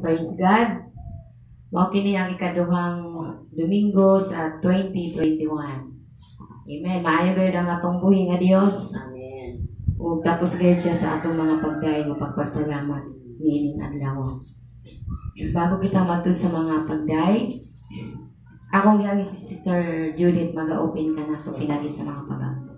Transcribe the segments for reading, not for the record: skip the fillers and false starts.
Praise God. Mao kini ang ikaduhang Domingo sa 2021. Amen. Maayo gayud ang atong buhi nga Dios. Amen. Ug tapos gayud siya sa atong mga pagdayo pagpasalamat niining adlaw. Bago kita madto sa mga pagday, akong giagi si Sister Judith maga-open ka na so pinagi sa mga pag-amo.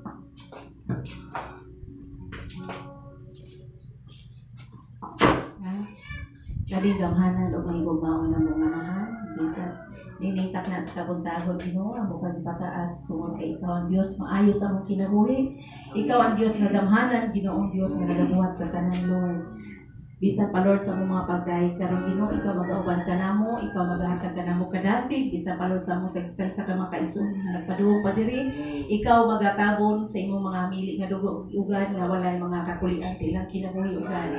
Kadi gamhanan o may gumawa ng mga mahal. Bisa ninitak na sa kabuntagon Ginoo ang bukang pataas tungod kay ikaw ang Dios maayos ang kinabuhi. Ikaw ang Dios nga gamhanan, Ginoo ang Dios nga nagabuhat sa tanan Lord. Bisa pa Lord sa mga pagdahig karon Ginoo, ikaw mag-auban ka namo, ikaw maghatag ka namo kadasig, bisa pa Lord sa mo tekstil sa ka mga kaigsoon nga nagpaduong pa diri. Ikaw magatabon sa imong mga mili nga dugo ugan nga walay mga kakulian sa ilang kinabuhi ugan.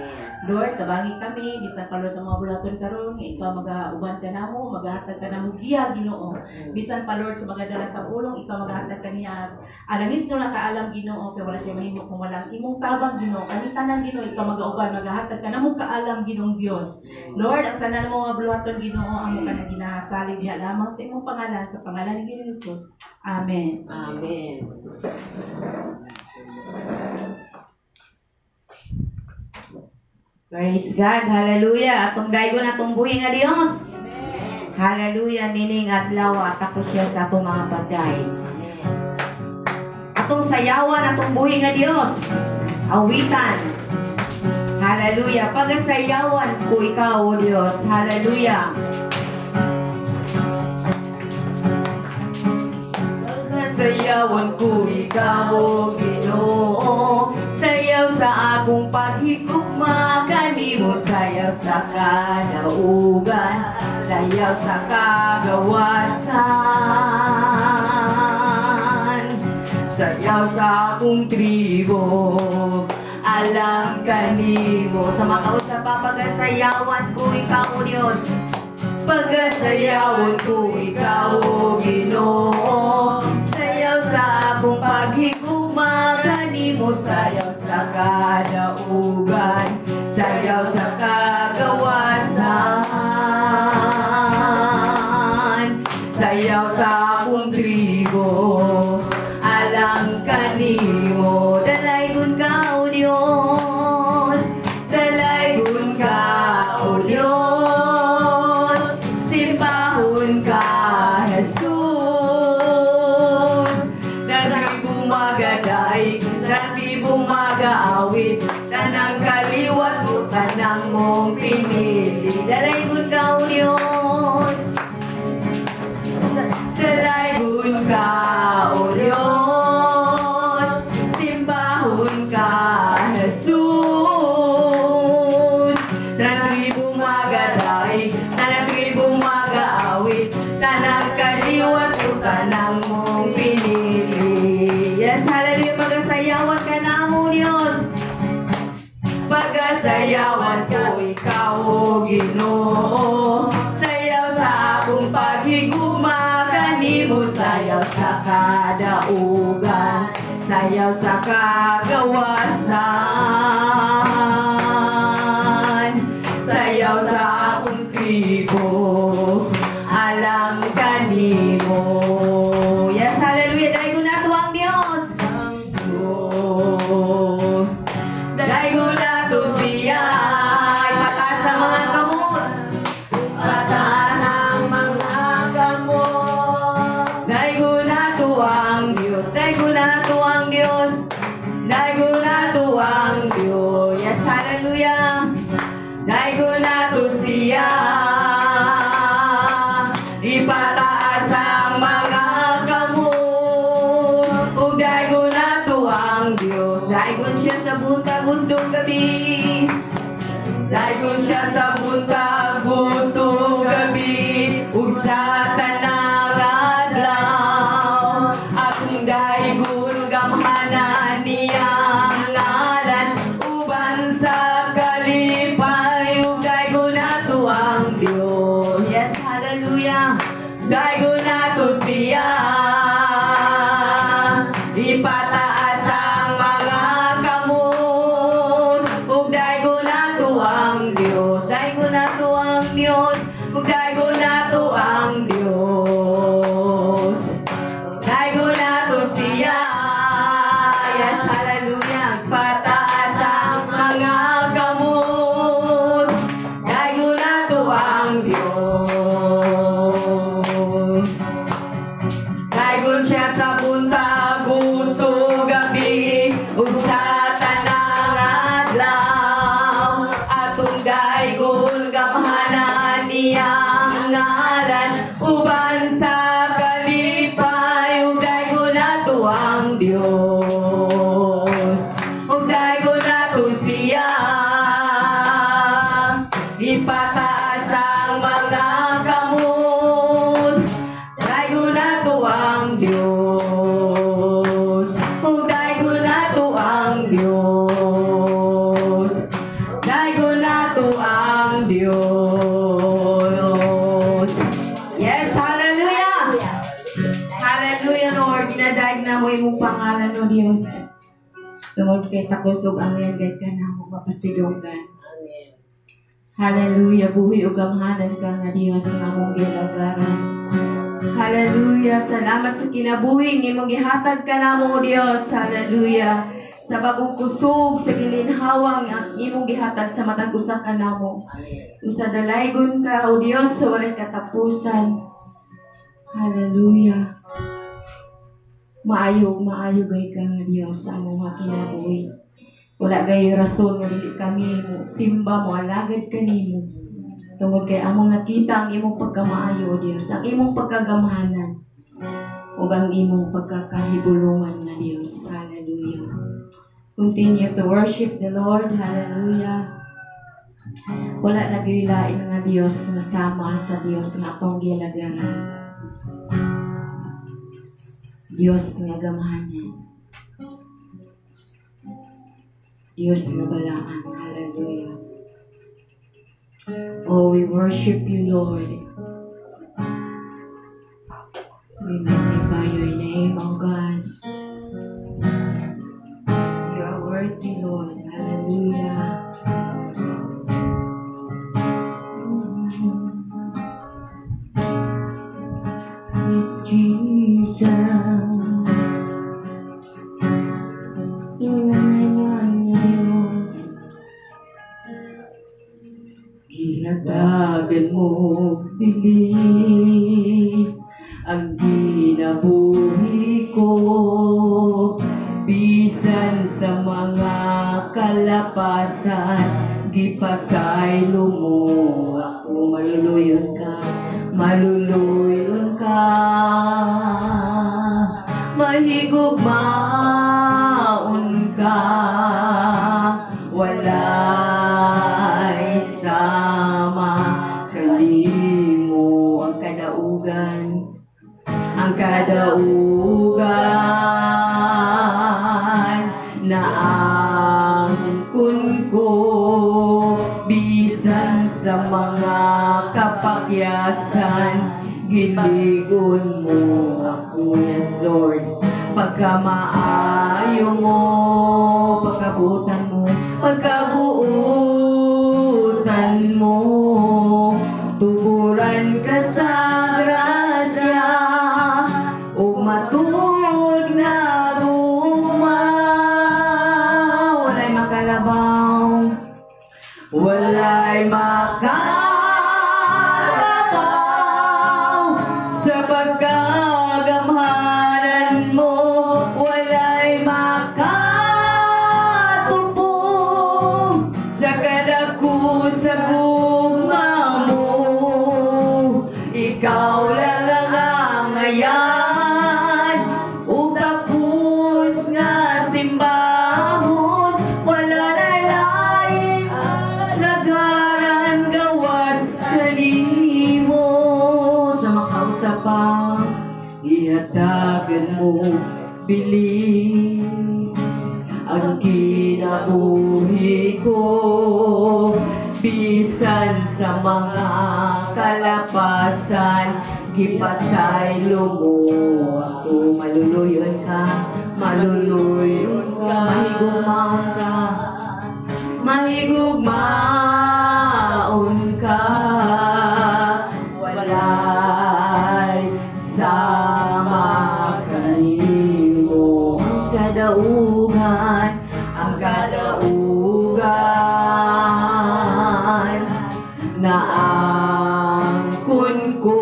Lord, tabangi kami, bisa pa Lord sa mga bulaton karon, ikaw mag-auban ka namo, maghatag ka namo giya Ginoo. Bisan pa Lord sa mga dala sa ulong, ikaw maghatag kaniya. Alangit no lang kaalam Ginoo, kay wala siya mahimo kung walang imong tabang Ginoo. Kanitanan Ginoo, ikaw mag-auban, maghatag ka namo kaalam Ginoong Dios. Lord, ang tanan mo nga buluhaton Ginoo amo ka na ginasalig diha lamang sa imong pangalan sa pangalan ni Ginoong Jesus. Amen. Amen. Praise God. Hallelujah. Atong daygon atong buhi nga Dios. Hallelujah. Nining adlaw tapos siya sa atong mga pagday. Atong sayawan atong buhi nga Dios. Awitan. Hallelujah. Pagasayawan ko ikaw, O Diyos. Hallelujah. Pagasayawan ko ikaw, O Ginoo. Sayaw sa akong paghigugma, kanimo sayaw sa kadaugan, sayaw sa kagawasan, sayaw sa akong tribo. Alam kanimo sa makausap pagasayawan ko ikaw o Diyos. Pagasayawan ko ikaw o Ginoo. Sayaw sa akong paghigugma, kanimo sayaw sa kadaugan, sayaw sa kagawasan, sayaw sa akong tribo. Alam kanimo dalaygon ka o Diyos, dalaygon ka o Diyos, simbahon ka Jesus. Nagibong magaday, nagibong mag-aawit, tanang kaliwat mo, tanang mong pinili. Dalaygon ka o Diyos, dalaygon ka o Diyos, simbahon ka Jesus. Tanang magaday, tanang mag-aawit, tanang kaliwat o tanang mong pinili. Yes, hallelujah. Pagasayawan ka na mo Diyos. Pagasayawan ko ikaw o Ginoo. Sayaw sa akong paghigugma, kanimo sayaw sa kadaugan, sayaw sa kagawasan, sayaw sa akong tribo. Alam kanimo. Yes, hallelujah. Dahil na tuwang Diyos. Dahil na to siya. Pataas sa mga kamot. Pataas ang mga kamot. Dahil na tuwang Diyos. Dahil na tuwang Diyos. Dahil na tuwang Diyos. Yes, hallelujah. Dahil na to siya. Ipataas ang mga kamot. Ug dahil na tuwang Diyos. Dahil siya sa buntag-buntong gabi. Dahil siya sa buntag-buntong gabi. Ug sa tanang adlaw. Akong daygon gamhanan niyang ngalan. Uban sa kalipay. Ug daygon na tuwang Diyos. Yes, hallelujah. Daygon na to siya. Ipataas ang mga kamot. Ug daygon na tuwang Diyos. Daygon na tuwang Diyos, ug daygo nato ang Diyos. Daygo nato siya. Yes, hallelujah. Pataas ang mga kamot. Daygo nato ang Diyos. Daygon siya sa buntag, buntog, gabi, ug sa tanang adlaw. Atong daygon gamhanan niyang ngalan, uban sa kalipay, ug daygon nato ang Dios. Ug daygon nato siya. Ipataas ang mga kamot. Daygon nato ang Dios. Ug daygon nato ang Dios. Daygon nato ang Dios. Yes, hallelujah. Hallelujah, Lord. Ginadayag na mo imong pangalan, O Dios. Tungod kay takusog ang yanggay ka na mo mapasidunggan. Hallelujah. Buhi ug gamhanan ka nga Dios nga mong gilagaran. Hallelujah. Salamat sa kinabuhi ni mong gihatag ka namo, O Dios. Hallelujah. Sa bagong kusog, sa gilinhawang ang imong gihatag sa matag usa ka namo. Usa dalaygon ka, O Dios, sa walay katapusan. Hallelujah. Maayog ay ka nga Dios sa among mga kinabuhi. Wala gayo rason nga dili kami mo simba mo alagad kanimo. Tungod kay among nakita ang imong pagkamaayo, O Dios, ang imong pagkagamhanan, ug ang imong pagkakahibulungan na Dios. Hallelujah. Continue to worship the Lord. Hallelujah. Wala na gyud lain nga Dios nga sama sa Dios nga atong gilagaran. Dios nga gamhanan. Dios nga balaan. Hallelujah. Oh, we worship you, Lord. We magnify your name, oh God. You are worthy, Lord. Hallelujah. Yes, Jesus. Ihatagan mo dilim ang ginabuhi ko, bisan sa mga kalapasan, gipasaylo mo ako. Maluluyon ka, mahigugmaon ka, walay sama kalimo ang kadaugan, na angkon ko, bisan sa mga kapakyasan, giligon mo ako. Yes, Lord. Pagkamaayo mo, pagkabutan mo, pagkabuutan mo, tuburan ka sa grasya, o matulog na ruma, walay makalabaw, walay makalabaw, sa pagkagamhanan mo, walay makatupong, sa kadako sa bunga mo, ikaw lang ang ayan, o tapos nga simbahon, wala na lain nagaran gawas kanimo, sa makausapang ihatagan mo bilin ang kinabuhi ko, bisan sa mga kalapasan, gipasaylo mo ako. Maluluyon ka, mahigugmaon ka, mahigugmaon ka. na angkon ko,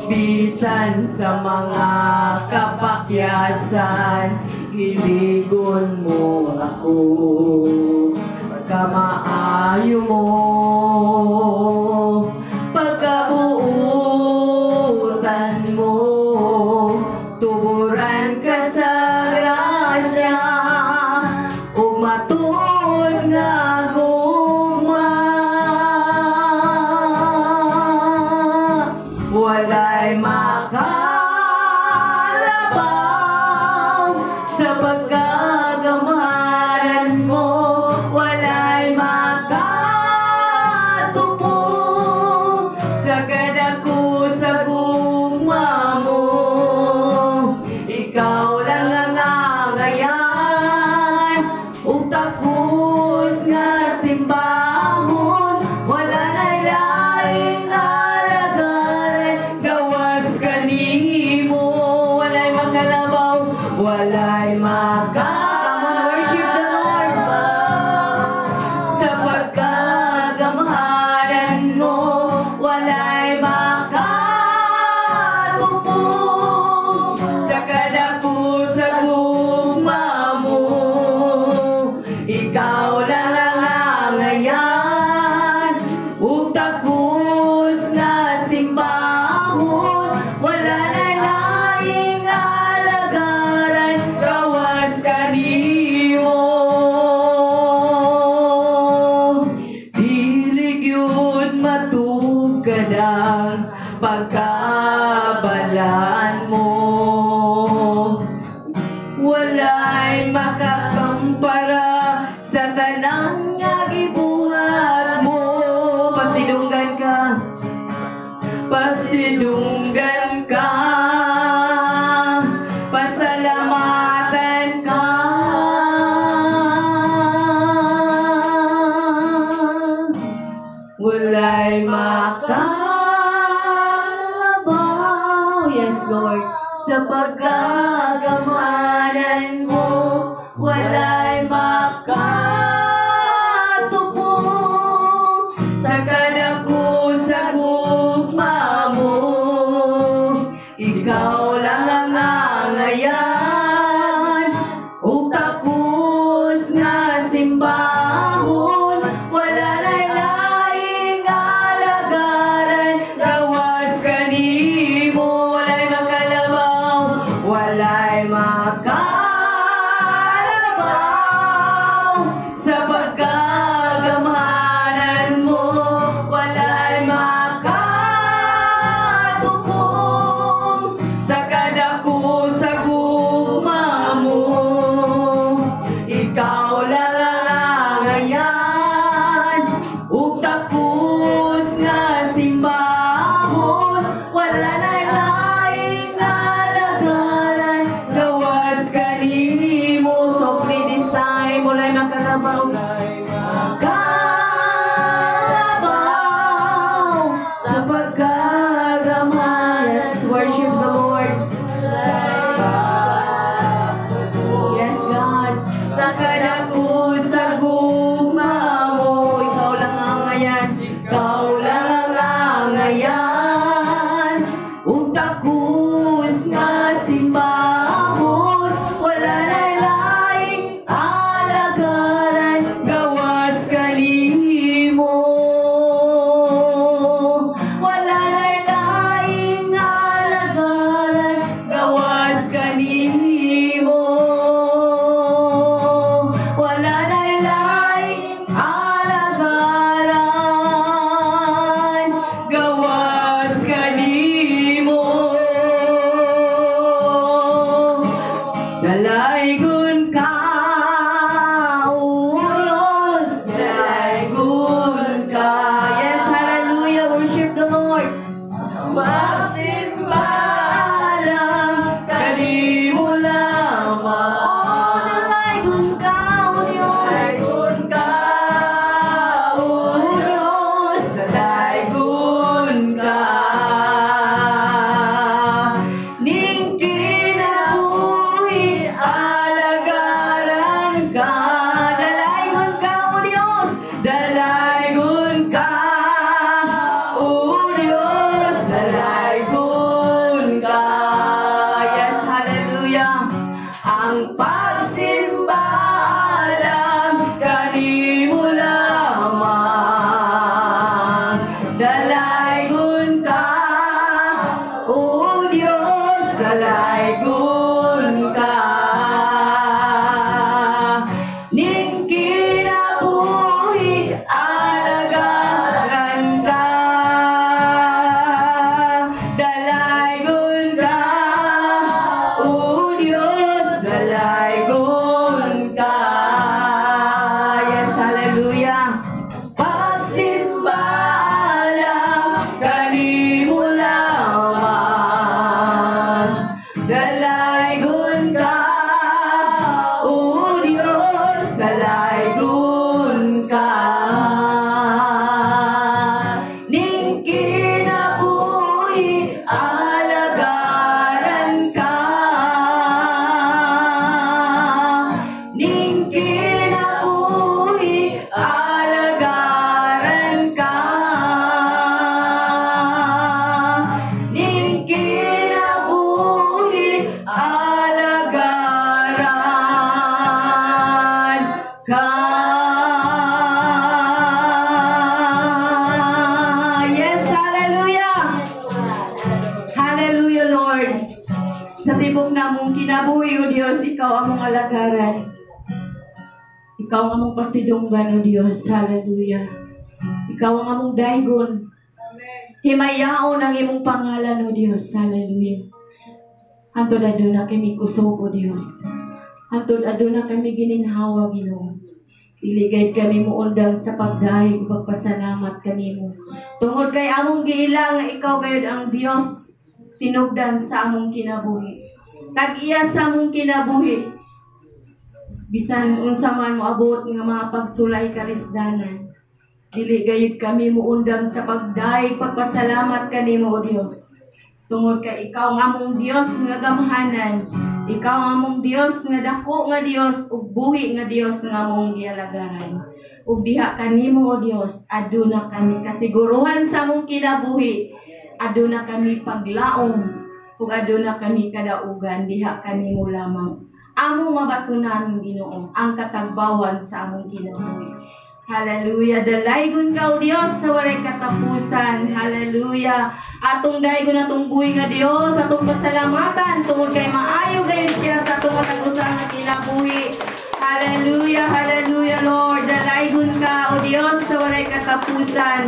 bisan sa mga kapakyasan, iligon mo ako. Pagkamaayo mo, pagkabuutan mo, tuburan ka sa grasya, ug matuod nga gugma. Walay makalabaw sa pagkagamaran mo, walay makatupong sa kadako sa gugma mo. Ikaw lang ang angayan, ug takos nga simbahon, wala na laing alagaran, gawas kanimo. Walay makalabaw, walay worship the Lord sa pagkagamaran mo, walay makatupong sa kadako sa gugma mo. Ikaw lang ang angayan, ug takos nga simbahon, wala na laing alagaran, gawas kanimo. Dili gyud matugad ang pagkabalaan mo, walay makakampara sa tanang nga gibuhat mo. Pasidunggan ka, pasidunggan ka, pasalamatan ka. Walay makalabaw, yes Lord, sa pagkagamaran mo, walay makatupong sa kadako sa gugma mo. Ikaw lang ang angayan, ug takos nga simbahon, wala na laing alagaran, gawas kanimo. Walay makalabaw, walay makalabaw sa pagkagamaran mo, walay makatupong sa kadako sa gugma mo. Ikaw lang ang angayan, ug takos nga simbahon, wala na laing alagaran, gawas kanimo. So pray this time, walay makalabaw, makalabaw sa pagkagamaran. Let's worship the Lord. Yes, God. Sa kadako sa gugma mo, ikaw lang ang angayan, ikaw lang ang angayan, ug takos nga simbahon, wala na laing alagaran, gawas kanimo. Wala na laing alagaran, gawas kanimo. Wala na laing alagaran, gawas kanimo. ikaw among alagaran. Ikaw ang among pasidunggan, O Dios. Hallelujah. Ikaw ang among daygon. Himayaon ang imong pangalan, O Dios. Hallelujah. Hantod aduna kami kusog, O Dios. Hantod aduna kami gininhawa, Ginoo. Iligay kami mo undang sa pagdahig, pagpasalamat kanimo. Tungod kay among giilang nga ikaw gayud ang Dios, sinugdan sa among kinabuhi. Tag-iya sa among kinabuhi. Bisan unsa man moabot nga mga pagsulay kalisdanan. Dili gayud kami mo undang sa pagdahig, pagpasalamat kanimo, O Dios. Tungod kay ikaw ang among Dios nga gamhanan. Ikaw ang among Dios nga dako nga Dios ug buhi nga Dios nga among gialagaran. Ug diha kanimo, O Dios, aduna kami kasiguruhan sa among kinabuhi. Aduna kami paglaom ug aduna kami kadaugan diha kanimo lamang. Among mabatunan, Ginoo, ang katagbawan sa among kinabuhi. Hallelujah. Dalaygon ka, O Dios, sa walay katapusan. Hallelujah. Atong daygon atong buhi nga Dios, atong pasalamatan tungod kay maayo gayon siya sa atong katapusan nga kinabuhi. Hallelujah. Hallelujah, Lord. Dalaygon ka, O Dios, sa walay katapusan.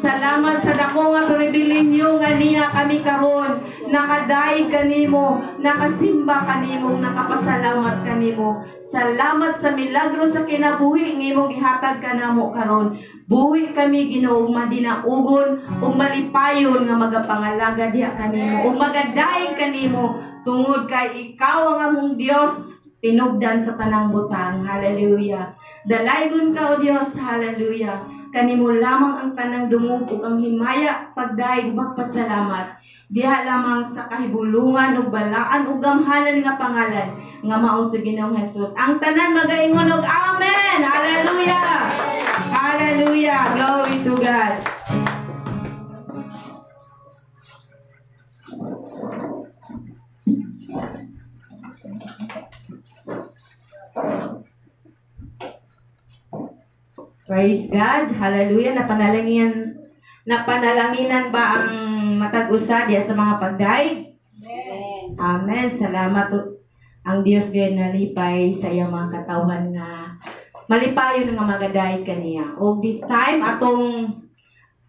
Salamat sa dako nga pribilehiyo nga niya kami karon. Nakadaig kanimo, nakasimba kanimo, nakapasalamat kanimo. Salamat sa milagro sa kinabuhi nga imong gihatag kanamo karon. Buhi kami, Ginoo, madinaugon ug malipayon nga magapangalaga diha kanimo ug magadaig kanimo tungod kay ikaw ang among Dios. Tinugdan sa tanang butang. Hallelujah. Dalaygon ka, O Dios. Hallelujah. Kanimo lamang ang tanang dungog ug ang himaya, pagdaig, magpasalamat. Diha lamang sa kahibulungan ug balaan ug gamhanan nga pangalan nga mao sa Ginoong Hesus. Ang tanan magaingon og amen. Hallelujah. Hallelujah. Glory to God. Praise God. Hallelujah. Napanalanginan ba ang matag usa diya sa mga pagdaig? Amen. Amen. Salamat ang Dios gayud nalipay sa iyang mga katawhan nga malipayon nga magadaig kaniya. Og this time atong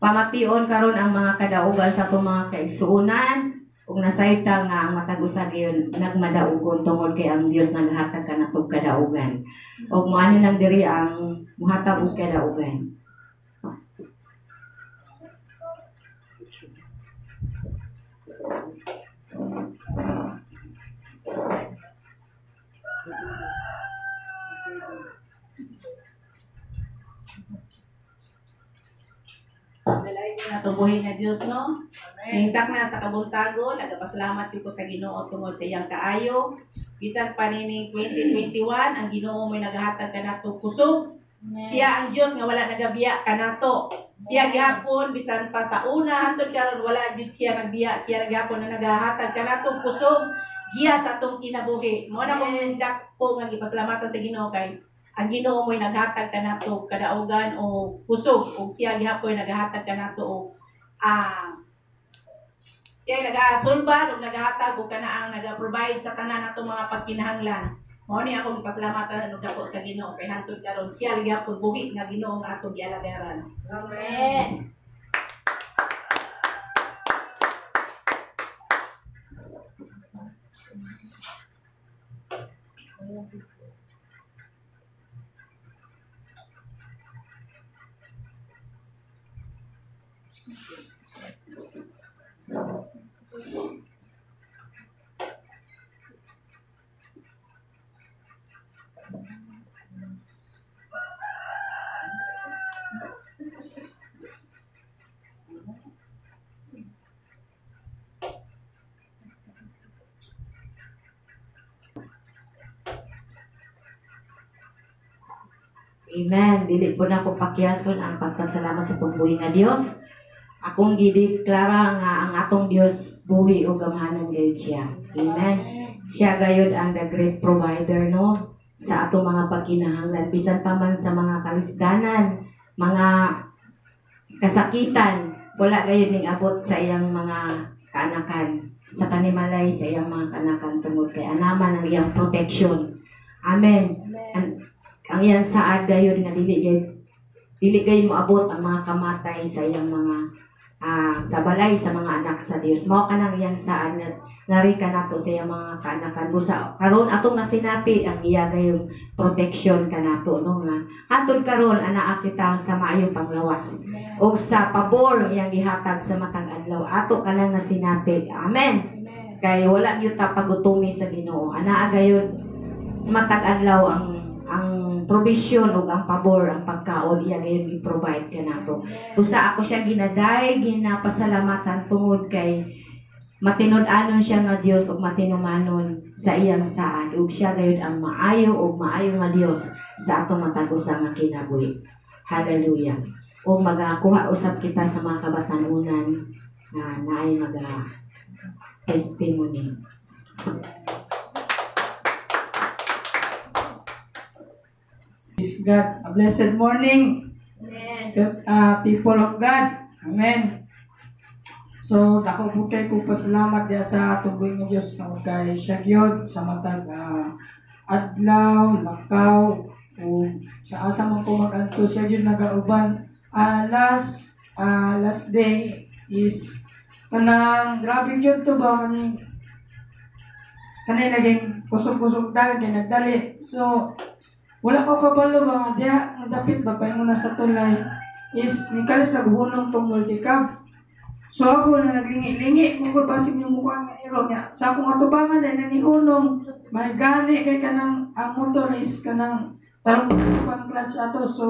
pamation karon ang mga kadaugan sa atong mga kaigsuonan ug nasayta nga ang matag usa gayud nagmadaugon tungod kay ang Dios naghatag kanatong kadaugan. Og moani lang diri ang muhatag og kadaugan. Dalay ko na tubuhin na Diyos, no? Hintak na sa kabuntago, nagapasalamat ko sa Ginoo tungod sa iyang kaayo. Bisan pa nining 2021, ang Ginoo mo'y naghatag ka nato kusog. Siya ang Diyos nga wala nagabiya ka nato. Siya gihapon, bisan pa sa una, hantod karon wala jud siya nagbiya. Siya gihapon na naghatag ka nato kusog. Giya sa atong kinabuhi. Mo na mong po nga gipasalamatan sa Ginoo kay ang Ginoo mo'y naghatag ka nato kadaugan o kusog o siya gihapon naghatag ka nato o siya nagasulbad o naghatag o kanaang nagaprovide sa tanan nato mga pagkinahanglan. Mao ni akong pasalamatan og dako sa Ginoo kay hantod karon siya gihapon buhi nga Ginoo nga atong gialagaran. Amen. Amen. Dili po na ko pakyason ang pagpasalamat sa itong buhi nga Dios. Akong gideklara nga ang atong Dios buhi o gamhanan gayud siya. Amen. Siya gayud ang the great provider, no, sa atong mga pagkinahanglan bisan pa man sa mga kalisdanan, mga kasakitan, wala gayud ning abot sa iyang mga kaanakan. sa kanimalay sa iyang mga kanakan tungod kay anaman ang iyang protection. Amen. Ang iyang saad gayon nga dili gayud moabot ang mga kamatay sa iyang mga sa balay sa mga anak sa Dios. Mao kanang iyang saad nga ngari ka nato sa iyang mga kanakan busa karon atong nasinati ang iya gayong protection kanato no nga hatod karon anaa kita sa maayong panglawas o sa pabor iyang gihatag sa matag adlaw ato kanang nasinati. Amen. Kay wala gyud ta pagutumi sa Ginoo. Anaa gayud sa matag adlaw ang provision ug ang pabor ang pagkaon iya gayud gi-provide kanato. Busa ako siya ginaday ginapasalamatan tungod kay matinud-anon siya nga Dios ug matinumanon sa iyang saad ug siya gayud ang maayo ug maayo nga Dios sa atong matag usa nga kinabuhi. Hallelujah. Ug magakuha usab kita sa mga kabatanunan na naay testimony. Praise God. A blessed morning, people of God. Amen. So, dako po kay po pasalamat diya sa tuboy ng Diyos na kay siya gyud sa matag adlaw, lakaw, o sa asa man po mag-adto siya gyud nagauban. Last day is kanang grabe gyud to ba kanay naging kusog-kusog dagat kay nagdali. So, wala ko kabalo ba diya ang dapit ba pay mo na sa tulay is nikalit naghunong tong multicab. So ako na naglingi-lingi kung basig yung mukha nga iro niya. Sa akong atubangan na nanihunong may gani kay kanang ang motor is kanang tarong pang clutch ato. So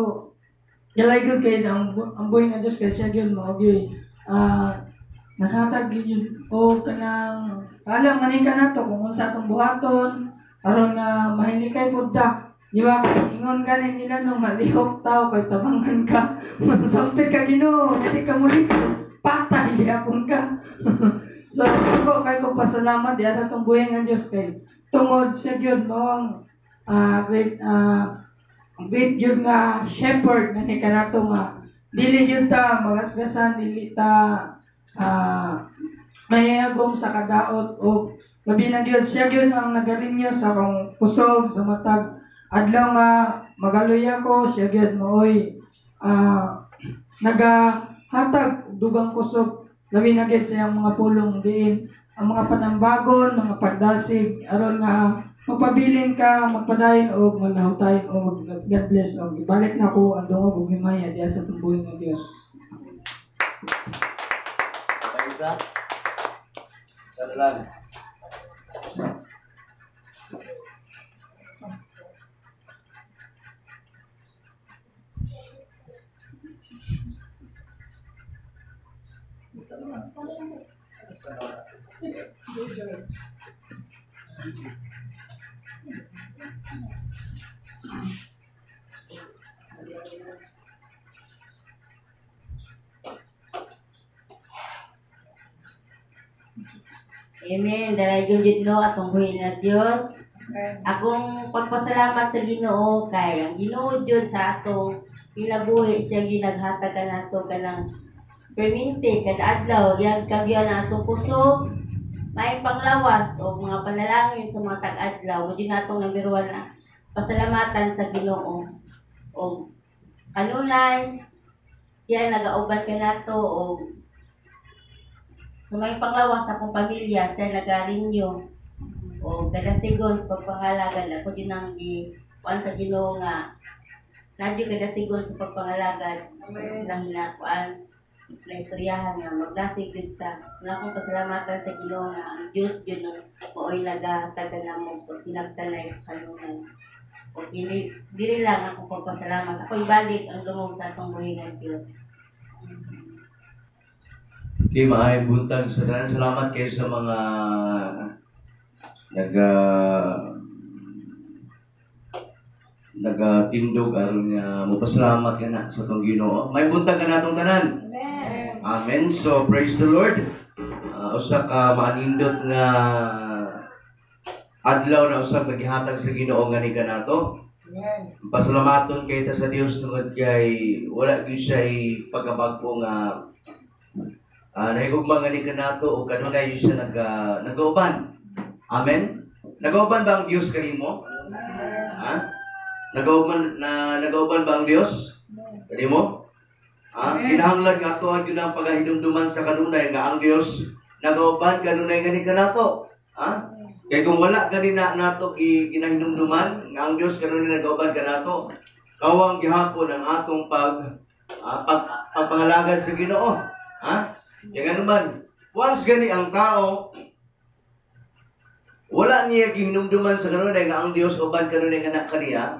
dalay good kay ang buhay nga Diyos kay siya yun maogi. Nakatag yun o kanang alam manika na to kung sa atong buhaton aron nga mahilikay po da. Di ba? Ingon ganin nila nung malihok tao kay tabangan ka. Sampit ka Ginoo, hindi ka muli patay yapon ka. So ako kay ko pasalamat diya sa tong buhay nga Dios kay tungod siya gyud mo ang great gyud nga shepherd na ni kanato nga dili gyud ta magasgasan, dili ta mayagom sa kadaot o labi na gyud siya gyud ang nagalinyo sa akong kusog sa matag adlaw nga magaluya ko siya gyud mooy nagahatag dugang kusog labi na gyud sa iyang mga pulong diin ang mga panambagon, mga pagdasig aron nga magpabilin ka, magpadayon o manahutayon o God bless o ibalik na ko ang dungog ug himaya diya sa tumbuhin ng Dios. Isa lang. Amen. Dahil yung judlo atong buhay na Diyos. Akong pagpasalamat sa Ginoo kay ang Ginoo jud sa ato kinabuhi siya ginaghatag nato kanang perminte kada adlaw yang kagyan na atong kusog may panglawas o mga panalangin sa mga tag-adlaw mo din natong number 1 na pasalamatan sa Ginoo o kanunay siya nagauban ka nato o sa may panglawas sa akong pamilya siya nagarinyo o kada sigon sa pagpangalagan ako din ang kuan sa Ginoo nga nadyo kada sigon sa pagpangalagan silang hinakuan na istoryahan nga maglasig jud ta na akong pasalamatan sa Ginoo nga ang Dios jud nang mooy nagatagan namo pag sinagtanay sa kanunay o dili lang ako pagpasalamat ako ibalik ang dungog sa atong buhay ng Dios. Okay, maayong buntag sa tanan. Salamat kayo sa mga nagatindog aron nga mopasalamat ka na sa tong Ginoo. May buntag ka natong tanan. Amen. Amen. So praise the Lord. Usa ka maanindot nga adlaw na usab nagihatag sa Ginoo nga ni kanato. Amen. Pasalamaton kay ta sa Dios tungod kay wala gyud siya pagkabag-o nga Nahigugma nga ni kanato o kanunay siya nag-uban. Amen? Nag-uban ba ang Diyos kanimo? Ha? Nag-uban ba ang Diyos kanimo? Ha? Kinahanglan nga tuwag yun ang paghahinumduman sa kanunay nga ang Diyos nag-uban kanunay nga ni kanato. Ha? Kaya kung wala ganina nato ginahinumduman nga ang Diyos kanunay nag-uban kanato, kawang gihapon ang atong pagpangalagad sa Ginoo. Ha? Kaya naman, once gani ang tao, wala niya gihinumduman sa kanunay nga ang Dios uban kanunay nga kaniya,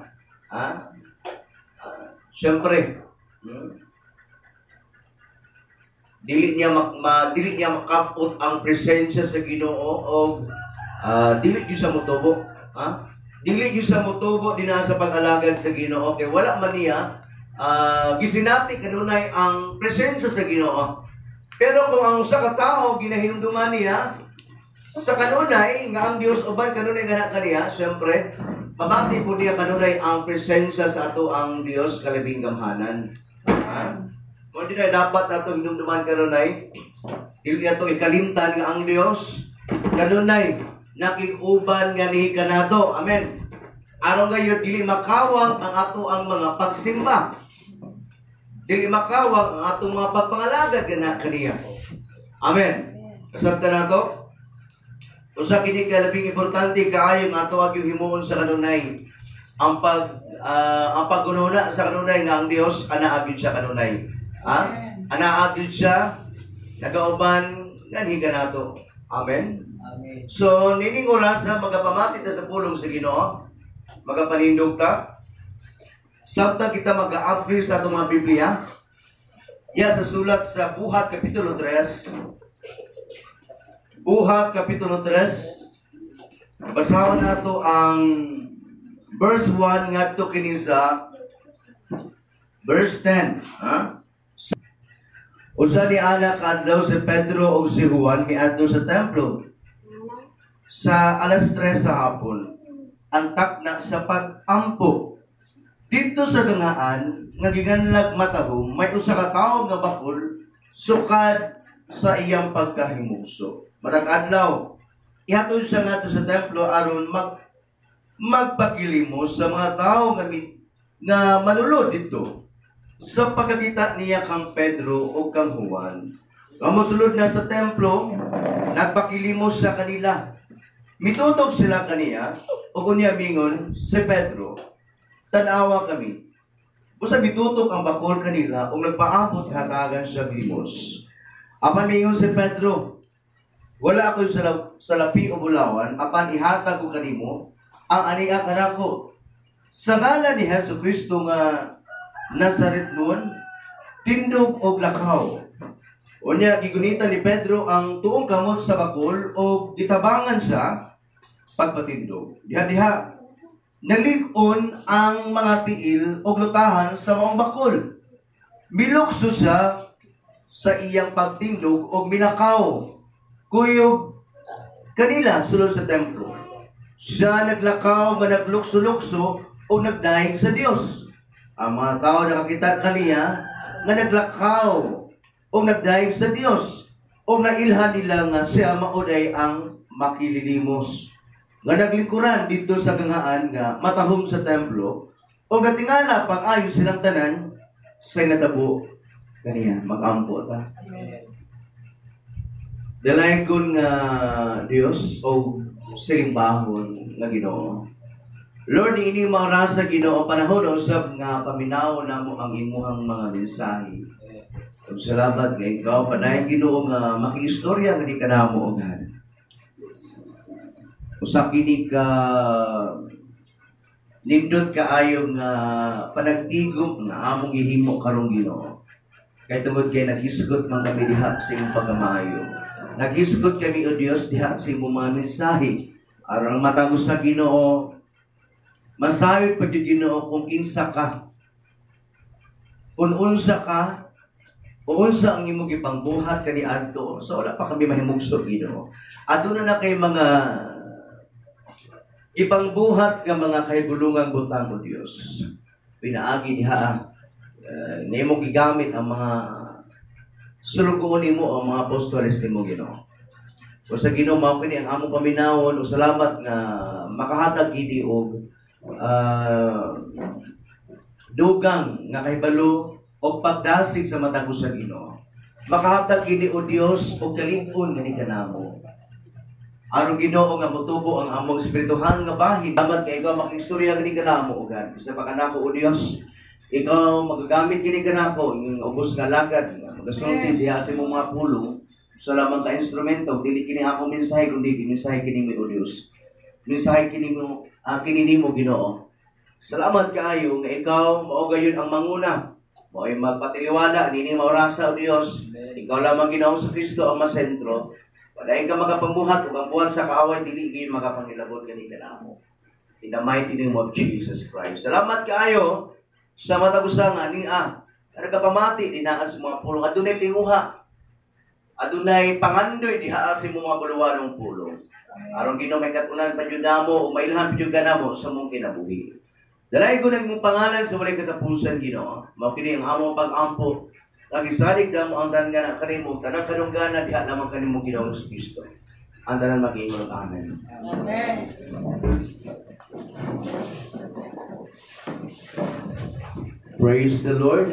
siyempre, dili niya makapot ang presensya sa Ginoo o dili niya sa motubo, dili niya sa motubo dinha sa pag-alagad sa Ginoo kay wala man niya gisinati kanunay ang presensya sa Ginoo. Pero kung ang usa ka tawo ginahinumduman niya sa kanunay nga ang Dios uban kanunay nga kaniya, syempre mabati po niya kanunay ang presensya sa ato ang Dios kalabing gamhanan. Kung di na dapat ato hinumduman kanunay, dili ato ikalimtan nga ang Dios kanunay nakig-uban nga nihi kanato. Amen. Aron gayon dili makawang ang ato ang mga pagsimba. Dili makawang ang atong mga pagpangalagad kaniya. Amen. Kasabta na to. Usa kini kalabing importante kaayo nga ato ang himuon sa kanunay. Ang paggununa sa kanunay nga ang Dios anaagid sa kanunay. Anaagid siya nagauban ngani kanato. Amen. Amen. So nining oras sa magapamati ta sa pulong sa Ginoo, magapanindog ta. Sabta kita mag-a-upgrade sa itong mga Biblia. Sa sulat sa Buhat Kapitulo 3. Buhat Kapitulo 3. Basahon nato ang verse 1 ngadto kini sa verse 10. Usa ni anak adlaw si Pedro ug si Juan miadto sa templo. Sa alas 3 sa hapon, antak na sa pag-ampo. Dito sa gangaan, nga giganlag matahom, may usa ka tawo nga bakul sukad sa iyang pagkahimuso. Matag adlaw, ihatod siya ngadto sa templo aron magpakilimos sa mga tawo nga manulod dito. Sa pagkakita niya kang Pedro o kang Juan, kamusulod na sa templo, nagpakilimos sa kanila. Mitutog sila kaniya, o kunya mingon si Pedro, tanawa kami. Busa bitutok ang bakol kanila o nagpaabot hatagan sa limos. Apan mingon si Pedro, wala ako sa lapi o bulawan, apan ihatag ko kanimo ang ania kanako. Sa ngalan ni Hesus Kristo nga Nazaretnon, tindog o lakaw. Unya gigunita ni Pedro ang tuong kamot sa bakol o gitabangan siya pagpatindog. Diha nalig-on ang mga tiil o lutahan sa maong bakol. Milukso siya sa iyang pagtindog o minakaw. Kuyog kanila sulod sa templo. Siya naglakaw nga naglukso-lukso o nagdaig sa Dios. Ang mga tao nakakita kaniya nga naglakaw o nagdaig sa Dios o nailhan nila nga siya mauday ang makililimos. Nga naglingkuran dito sa gangaan nga matahom sa templo o natingala pag-ayo silang tanan sa natabo kaniya mag-ampo ta. Dalaygon nga Dios o silimbahon nga Ginoo. Lord, ini mga rasa Ginoo panahon usab nga paminaw namo ang imuhang mga mensahe. Ug salamat nga ikaw panayon Ginoo nga makiistorya nga di kanamo og usa kini ka nindot kaayo nga panagtigom nga among gihimo karong Ginoo. Kay tungod kay naghisgot man kami diha sa imong pagkamayo. Naghisgot kami o Dios diha sa imong mga mensahe aron matagos sa Ginoo. Masayod pa yung Ginoo kung kinsa ka. Kung unsa ka, o unsa ang imong gipangbuhat kaniadto. So wala pa kami mahimugso Ginoo. Aduna na kay mga ipangbuhat nga mga kahibulungang butang o Dios. Pinaagi diha na imong gigamit ang mga sulugoon nimo ang mga apostoles nimo Ginoo. O sa Ginoo mao kini ang among paminawon o salamat nga makahatag gidi og dugang nga kahibalo o pagdasig sa matag sa Ginoo. Makahatag gidi o Dios og kalig-on nga ni kanamo. Aron Ginoo nga motubo ang among espirituhan nga bahin. Dapat kay ikaw makistorya gani kanamo ugan. Bisa pa kanako o Dios, ikaw magagamit gini kanako ing ubos nga lagad nga magasulti diha sa imong mga pulong sa lamang ka instrumento. Dili kini akong mensahe kundi mensahe kini mo o Dios. Mensahe kini mo kini nimo Ginoo. Salamat kaayo nga ikaw mao gayon ang manguna. Mo'y magpatiliwala nini maorasa o Dios. Ikaw lamang Ginoo sa Kristo ang masentro. Padayon ka magapambuhat ug ang buwan sa kaaway dili gyud magapangilabot kani kanamo. In the mighty name of Jesus Christ. Salamat kaayo sa matagusa nga niya. Nagapamati dinaa sa mga pulong. Adunay tinguha. Adunay pangandoy diha sa mga buluwanong pulong. Aron Ginoo may katunan pa jud namo o mailhan pa jud kanamo sa mong kinabuhi. Dalay ko nang mong pangalan sa walay katapusan Ginoo. Mao kini ang among pag-ampo. Lagi salig damo ang tanan nga kanimo tanang kadunggana diha lamang kanimo Ginoo sa Kristo. Ang tanan mag-ingon. Amen. Amen. Praise the Lord.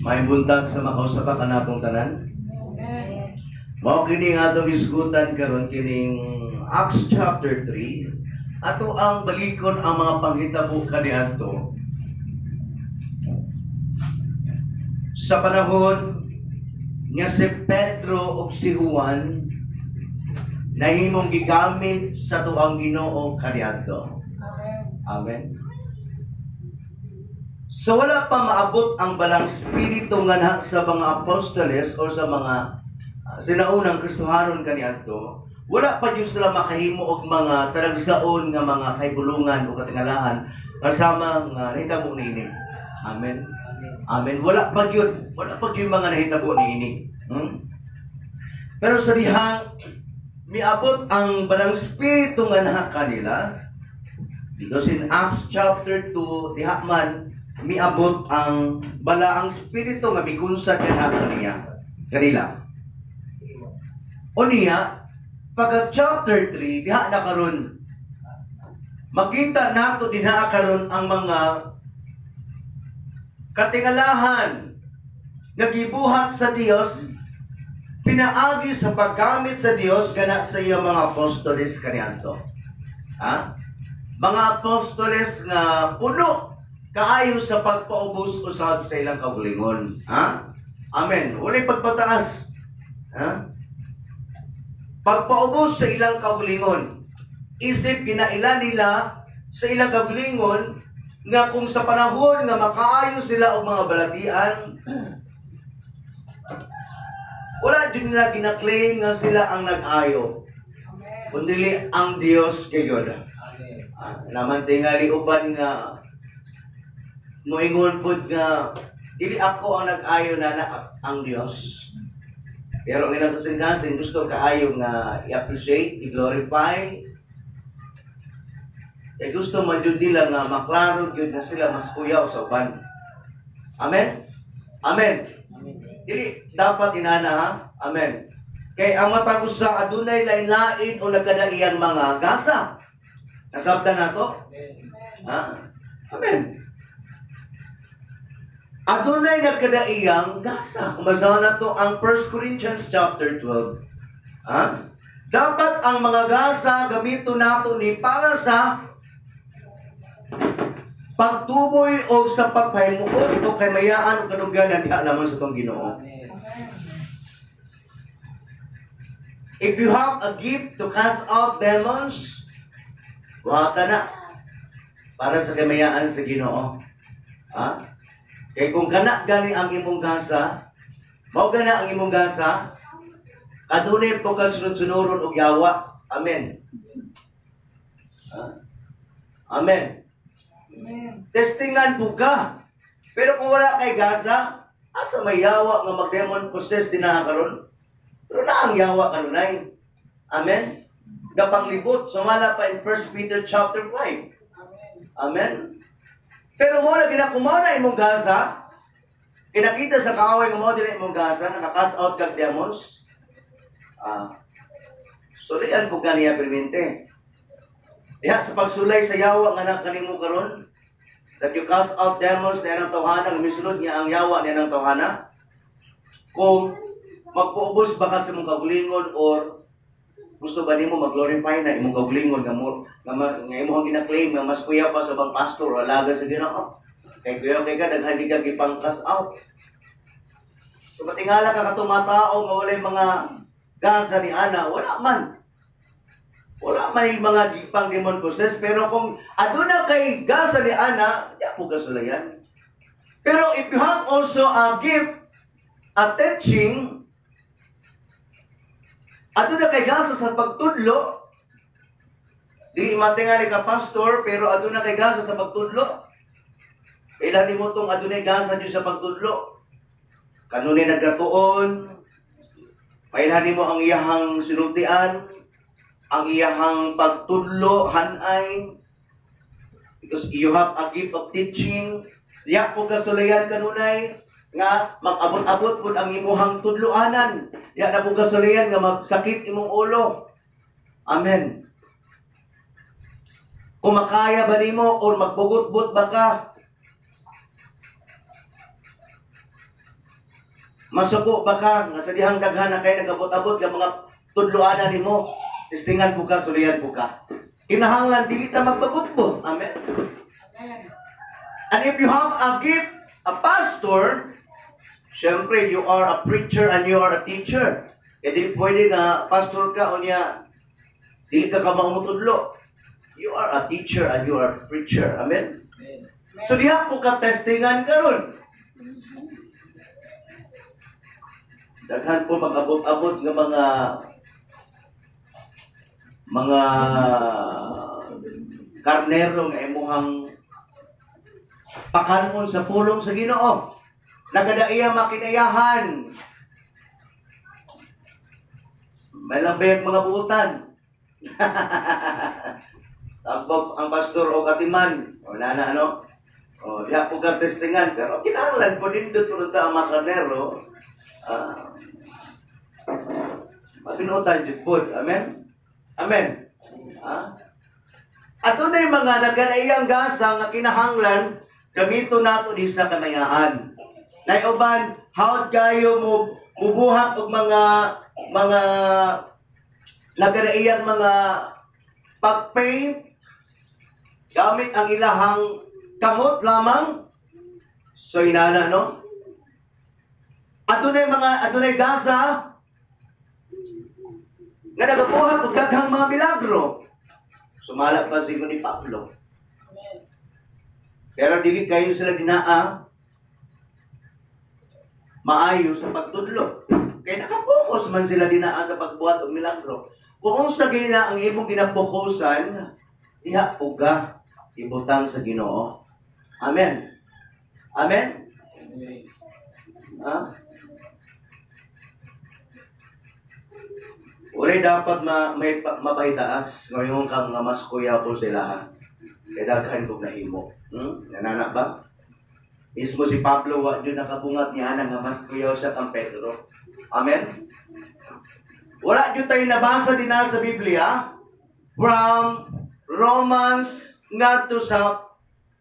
May buntag sa makausapa ka natong tanan. Amen. Mao kini nga atong isgutan karon kining Acts chapter 3. Ato ang balikon ang mga panghitabo kaniadto. Sa panahon nga si Pedro ug si Juan nahimong gigamit sa tuang Ginoo kaniadto. Amen. So wala pa maabot ang balang spirito nga sa mga apostoles o sa mga sinaunang Kristohanon kaniadto. Wala pa jud sila makahimo og mga talagsaon nga mga kahibulungan o katingalahan kasama nga nahitabo niini. Amen. Amen. Wala pa yun mga nahitabo niini. Pero sa dihang miabot ang balang spirito nga naha kanila. Because in Acts chapter 2, diha man miabot ang balaang spirito nga mikunsad kanila. O niya, pagka chapter 3, diha na karon makita nato dinha karon ang mga katingalahan nga gibuhat sa Dios pinaagi sa paggamit sa Dios kana sa iyang mga apostoles kaniadto. Mga apostoles nga puno kaayo sa pagpaubos usab sa ilang kaugalingon. Amen. Walay pagpataas. Pagpaubos sa ilang kaugalingon. Isip ginailan nila sa ilang kaugalingon nga kung sa panahon nga makaayo sila og mga balatian, wala din nila gina-claim nga sila ang nag-ayo. Kundi ang Dios kayod. Naman tingali uban nga moingon pud nga dili ako ang nag-ayo na ang Dios. Pero ang ilang kasing gusto kaayo nga i-appreciate, i-glorify. Kaya gusto man yun nila nga maklaro yun na sila mas kuyaw sa uban. Amen? Amen. Dili dapat inana ha? Amen. Kay ang matag usa adunay lain-lain o nagkadaiyang mga gasa. Nasabtan nato? Amen. Adunay nagkadaiyang gasa. Kung basahan nato ang 1 Corinthians chapter 12. Dapat ang mga gasa gamito nato ni para sa pagtuboy o sa pagpahimuot o kay mayaan o kadungganan diha lamang sa tong Ginoo. If you have a gift to cast out demons, buhata na para sa kamayaan sa Ginoo. Kay kung kana gani ang imong gasa, mao gana ang imong gasa, kadunay po ka sunod-sunuron og yawa. Amen. Amen. Testingan po ka. Pero kung wala kay gasa, asa may yawa nga mag-demon possess din na karon? Pero na ang yawa kanunay. Amen. Gapanglibot. Sumala pa in 1 Peter chapter 5. Amen. Pero mo na ginakumaw na imong gasa, kinakita sa kaaway nga mo din imong gasa, nakakas out kag demons. Sulian po kaniya permente. Diha sa pagsulay sa yawa nga nakanimo karon, that you cast out demons na ng tawhana, nga misulod niya ang yawa niya ng tawhana. Kung magpuubos ba ka sa imong kaugalingon or gusto ba nimo mag-glorify na imong kaugalingon nga imong gina-claim nga mas kuya pa sa bang pastor o alaga sa Ginoo. Kay kuya kay ka daghan ka gipang cast out. So matingala ka katumatao nga walay mga gasa ni ana, wala man yung mga gipang demon possessed, pero kung aduna kay gasa ni ana, di po gasulayan. Pero if you have also a gift, a teaching, aduna kay gasa sa pagtudlo, di matingali ka pastor, pero aduna kay gasa sa pagtudlo. Ilan mo itong adunay gasa dyan sa pagtudlo. Kanunay nagkatuon, mailhanin mo ang iyahang sinultian, ang iyahang pagtudlo, hanay, because you have a gift of teaching. Diya po kasulayan kanunay, nga mag-abot-abot po ang imuhang tudloanan. Diya na po kasulayan nga magsakit imong ulo. Amen. Kung makaya ba nimo o magbugot-but ba ka, masuko ba ka, nga sa dihang daghan na kayo nag-abot-abot ng mga tudloanan nimo, testingan po ka, sulihan po ka. Kinahanglan, dili ta magpabutbot. Amen. And if you have a gift, a pastor, syempre, you are a preacher and you are a teacher. E di pwede nga, pastor ka o niya, dili ka maumutudlo. You are a teacher and you are a preacher. Amen. So diha po ka testingan karon. Daghan po mag-abot-abot ng mga karnero nga imuhang pakanon sa pulong sa Ginoo. Nagadaiya makinayahan. May lang bayag mga buutan. Tampok ang pastor o katiman. O nana ano? O diha po ka testingan. Pero kinahanglan po din doon ang mga karnero. Mabinutan dyan po. Amen? Amen. At doon ay mga naganaiyang gasa nga kinahanglan gamito nato di sa kamayaan. Naiuban, hawad kayo mo bubuhat og mga naganaiyang mga pag-paint gamit ang ilahang kamot lamang. So inana no? Adunay gasa nga nagabuhat og daghang mga milagro. Sumala pa sigo ni Pablo. Pero dili kayo sila dinaa maayo sa pagtudlo. Kaya nakapokus man sila dinaa sa pagbuhat og milagro. Kung unsa gina ang imong ginapokusan, diha uga ibutang sa Ginoo. Amen. Amen. Walay dapat mapahitaas ngayon kang nga mas kuya po sila. Kaya daghan ko na himo. Nanana ba? Mismo si Pablo, wag yun nakabungat niya nga mas kuya siya kang Pedro. Amen? Wala yun tayo nabasa din na sa Biblia from Romans nga to sa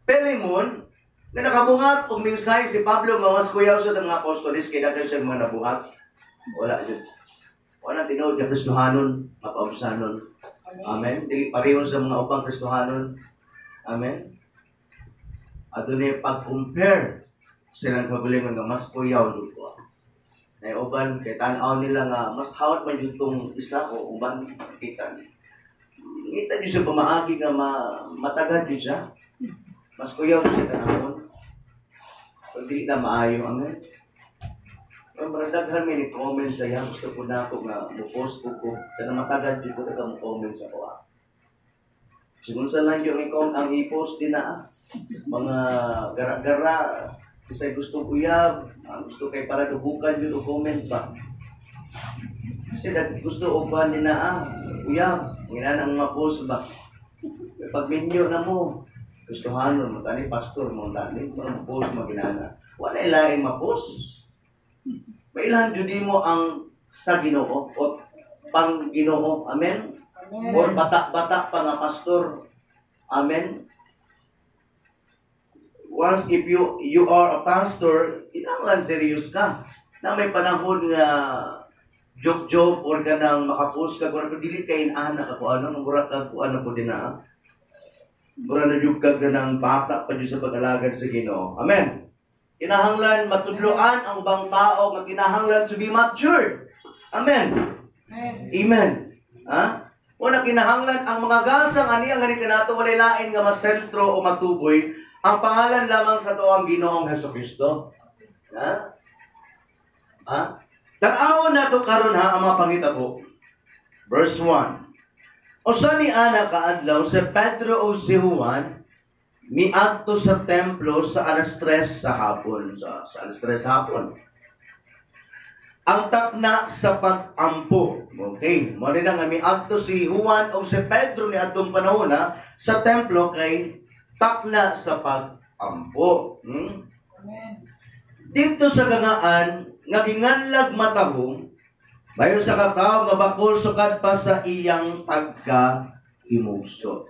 Pelimon na nakabungat og minsay si Pablo nga mas kuya siya sa mga apostolis kaya daghan siya mga nabuhat. Wala yun. Wala tinawag na Kristohanon, mapausanon. Amen. Di pareho sa mga upang Kristohanon. Amen. At doon ay pag-compare silang kagulingan nga mas kuyaw dito. Na uban, kay tanaw nila nga mas hawat man yung isa o uban kita. Ngita nyo siya pamaagi nga matagad nyo siya. Mas kuyaw siya tanahon. Pag di na maayo. Amen. Ang maradaghan may ni-comment sa iya. Gusto ko na ako nga mo-post ko. Kaya matagad dito na mo-comment sa ko. Sigun sa lang yung ang i-post din na. Mga gara-gara. Kasi gusto uyab. Gusto kay para dubukan yun o comment ba. Kasi gusto o ba din na uyab. Ngayon ang mga post ba. Pag-minyo na mo. Gustuhan mo tani pastor mo tani mga post maginana. Wala ilaing ma-post. Mailan jud mo ang sa Ginoo o pang Ginoo. Amen. Or bata-bata pa nga pastor. Amen. Once if you are a pastor, kinahanglan serious ka. Na may panahon nga joke-joke or ka nang makapost ka kung dili kay ana ka kung ano, mura ka kung ano po din na. Mura na yung ka ng bata pa dyan sa pag-alagad sa Ginoo. Amen. Kinahanglan matudloan ang ubang tao nga kinahanglan to be matured. Amen. Amen. Ha? Una kinahanglan ang mga gasang ani ang ganito nato walay lain nga masentro o matuboy ang pangalan lamang sa tuang Ginoong Hesukristo. Ha? Ha? Tan-awon nato karon ha ang mga pangitabo. Verse 1. Usa ni ana kaadlaw si Pedro o si Juan miadto sa templo sa alas 3 sa hapon. Sa alas 3 sa hapon. Ang takna sa pag-ampo. Okay. Mo rin nga miadto si Juan o si Pedro ni adtong panahon sa templo kay takna sa pag-ampo. Dito sa gangaan nga ginganlag matahong mayon sa katawo nga bakol sukad pa sa iyang pagkahimugso.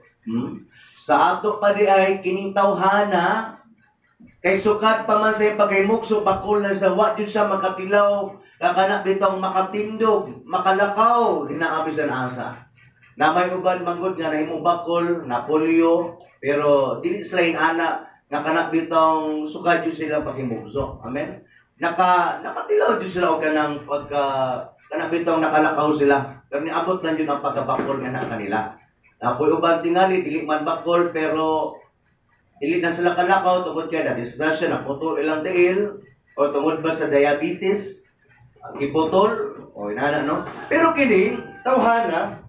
Sa ato pa di ay kining tawhana kay sukad pa man sa iyang pagkahimugso bakol lang sa wa jud siya makatilaw kana bitong makatindog, makalakaw dinaabi sa asa. Na may uban manggod nga nahimo bakol, na polio, pero dili sila ana nga kana bitong sukad jud sila pagkahimugso. Amen. Nakatilaw jud sila og kanang kana bitong nakalakaw sila. Pero niabot lang yun ang pagkabakol nga na kanila. Apoy uban tingali, dili man bakol, pero dili na sila kalakaw, tungod kaya na disgrasya, naputol ilang tiil, o tungod ba sa diabetes, iputol, o inana, no? Pero kini, tawhana,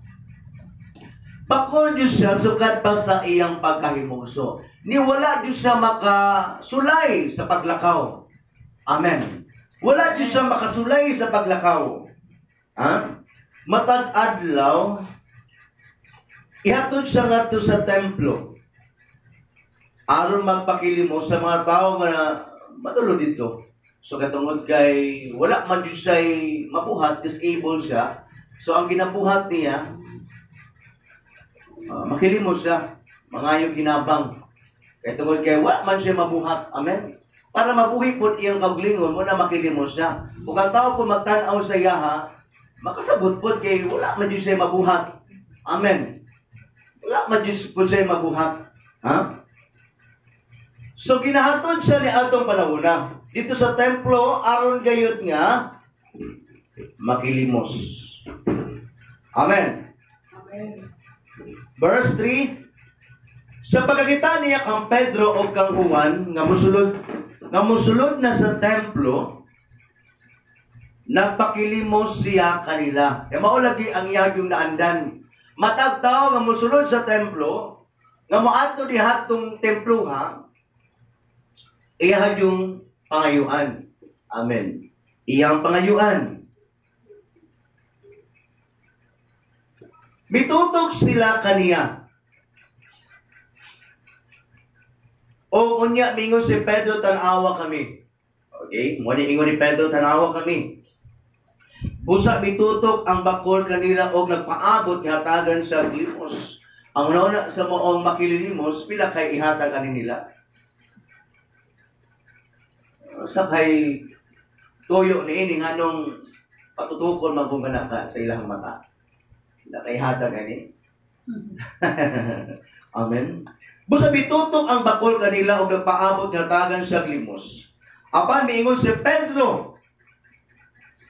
bakol Diyos siya, sukat pa sa iyang pagkahimugso. Niwala Diyos siya makasulay sa paglakaw. Amen. Wala Diyos siya makasulay sa paglakaw. Ha? Matag adlaw, ihatod siya ngadto sa templo. Aron magpakilimos sa mga tao nga matulo dito. So katungod kay wala man jud siya mabuhat, disabled siya. So ang ginabuhat niya, makilimos siya, mangayo ginabang. Kay tungod kay wala man siya mabuhat. Amen. Para mabuhi po iyang kaugalingon mo na makilimos siya. Kung ang tao po magtanaw sa iyaha, makasabot po kay wala man jud siya mabuhat. Amen. Wala man jud po siya mabuhat. Ha? So ginahatod siya ni atong panahona dito sa templo aron gayud nga makilimos. Amen. Verse 3. Sa pagkakita niya kang Pedro o kang Juan nga musulod na sa templo, nagpakilimos siya kanila. E maulagi ang iyang naandan. Matag tao nga musulod sa templo, nga moadto dihatong templuha, iya yung pangayuan. Amen. Iyang pangayuan. Mitutok sila kaniya. O unya mingon si Pedro, tanawa kami. Okay? Muna ingon ni Pedro, tanawa kami. Busa mitutok ang bakol kanila o nagpaabot ihatagan sa limos. Ang nauna sa moong makilimos, pila kay ihatag nila. Sa kay toyo ni ini nganong patutukon magungana sa ilang mata. Pila kay ihatag ani. Amen. Busa bitutok ang bakol kanila og nagpaabot ihatagan sa limos. Apan miingon si Pedro,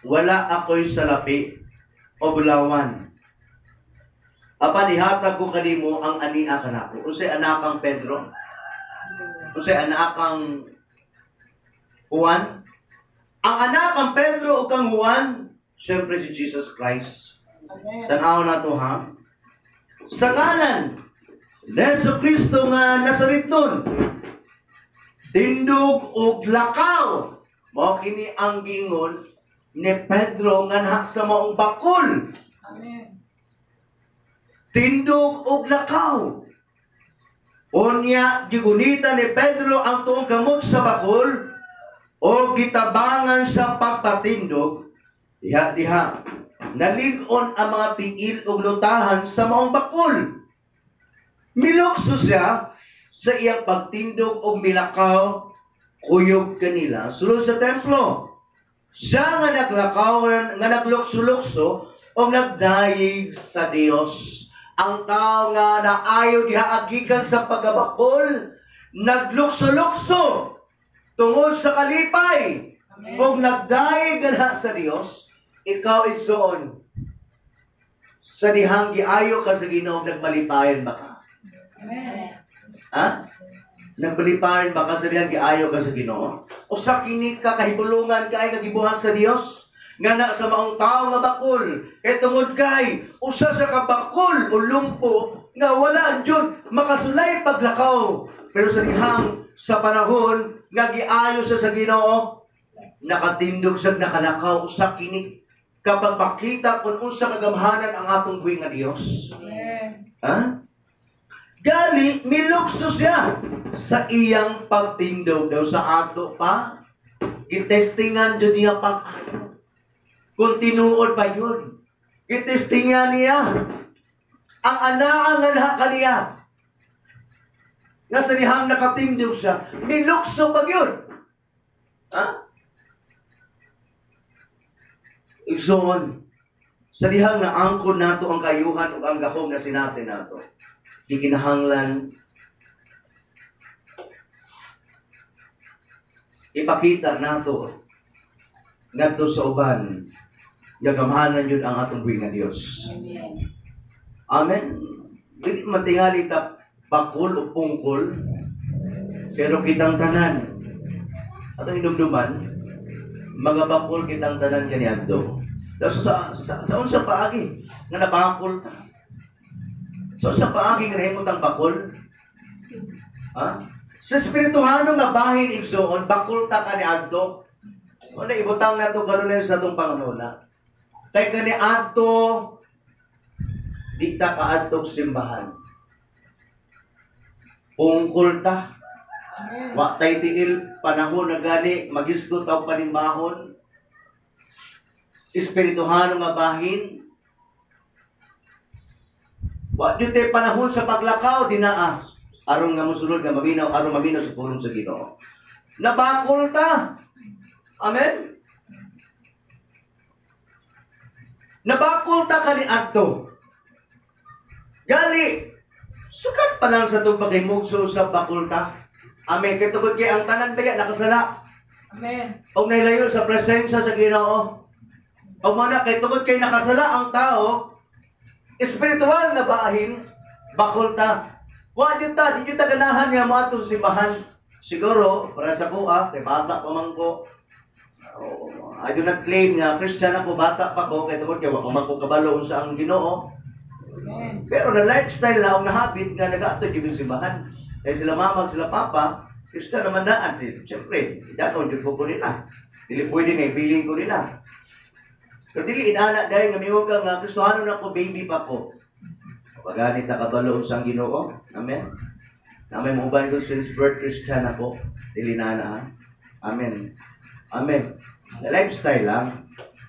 wala ako'y salapi o bulawan. Apan ihatag ko kanimo ang ania kanako. Unsay anakang Pedro? Unsay anakang Juan? Ang anakang Pedro o kang Juan, siyempre si Jesus Christ. Tanaw na to ha. Sa ngalan ni Jesucristo nga Nazaretnon, tindog og lakaw. Mao kini ang giingon ni Pedro nga naha sa maong bakol. Amen. Tindog og lakaw. Unya, gigunita ni Pedro ang tuong kamot sa bakol o gitabangan sa pagpatindog, diha, nalig-on ang mga tiil o lutahan sa maong bakol. Milokso siya sa iyang pagtindog o milakaw, kuyog kanila sulod sa templo. Siya nga naglakaw, nga naglukso-lukso o nagdayig sa Dios. Ang tao nga naayaw diha agikan sa pagabakol, naglukso-lukso tungod sa kalipay o nagdayig ganha sa Dios. Ikaw igsoon sa dihang giayo ka sa Ginoo, nagmalipayan ba ka? Ha? Nagmalipayan ba ka sa dihang giayo ka sa Ginoo? O sa kini ka kahibulungan ka ay nagibuhat sa Dios? Nga na sa maong tao nga bakol, kay tungod kay usa sa kabakol o lumpo nga wala jud makasulay paglakaw. Pero sa dihang sa panahon nga giayo sa Ginoo, nakatindog sa nakalakaw usa kini kapag makita kung unsa kagamhanan ang atong buhi nga Dios. Ha? Gali milukso siya sa iyang pagtindog daw sa ato pa. Gitestingan jud niya pag-ayo. Kung tinuod pa yun, itestingan niya ang anaang nga kaniya. Nga sa dihang nakatindog siya, milukso pa yun. Ha? Igsoon, sa dihang naangkon nato ang kayuhan o ang gahom na sinati nato, di kinahanglan ipakita nato ngadto sa uban gagamhanan yun ang atong buhi nga Dios. Amen. Dili man tingali ta bakol o pungkol, pero kitang tanan atong hinumduman mga bakol kitang tanan kaniadto. Sa unsa paagi nga nabakol ta? Sa paagi nga nahimutang bakol? Ha? Sa espirituhano nga bahin igsoon, bakol ta kaniadto. Ano ibutang nato karon sa atong pangunahuna. Kay kaniadto di ta kaadtog simbahan. Pungkol ta. Wa tay tiil panahon na gani magisgot og panimbahon. Espirituhano nga bahin. Wa jud tay panahon sa paglakaw dinaa. Aron nga mosulod nga maminaw, aron maminaw sa pulong sa Ginoo. Nabakol ta. Amen. Nabakol ta kaniadto. Gali, sukat pa lang sa itong pagimugso sa bakol ta. Amen. Kaya tugod kay ang tanan baya nakasala. Amen. O nailayo sa presensya sa Ginoo. O mana kay tugod kay nakasala ang tao, espiritual na bahin, bakol ta. Wa jud ta, di jud ta ganahan nga moadto sa simbahan. Siguro para sa kuha, kay bata pa man ko. I do not claim nga Christian ako, bata pa ko, kaya tungkol kaya wako man ko kabalo sa ang Ginoo. Pero na lifestyle na, o na habit nga nag-ato yung simbahan. Kaya sila mamag, sila papa, Christian naman daan. Siyempre, idakaw yung ko nila. Dili pwede nga, feeling ko nila. Pero dili inana dahil nga miwag ka nga, Kristohano na ko, baby pa ko. Pagganit na kabalo sa ang Ginoo. Amen. Na may mauban ko since birth Christian ako. Dili na na. Amen. Amen. Na lifestyle lang.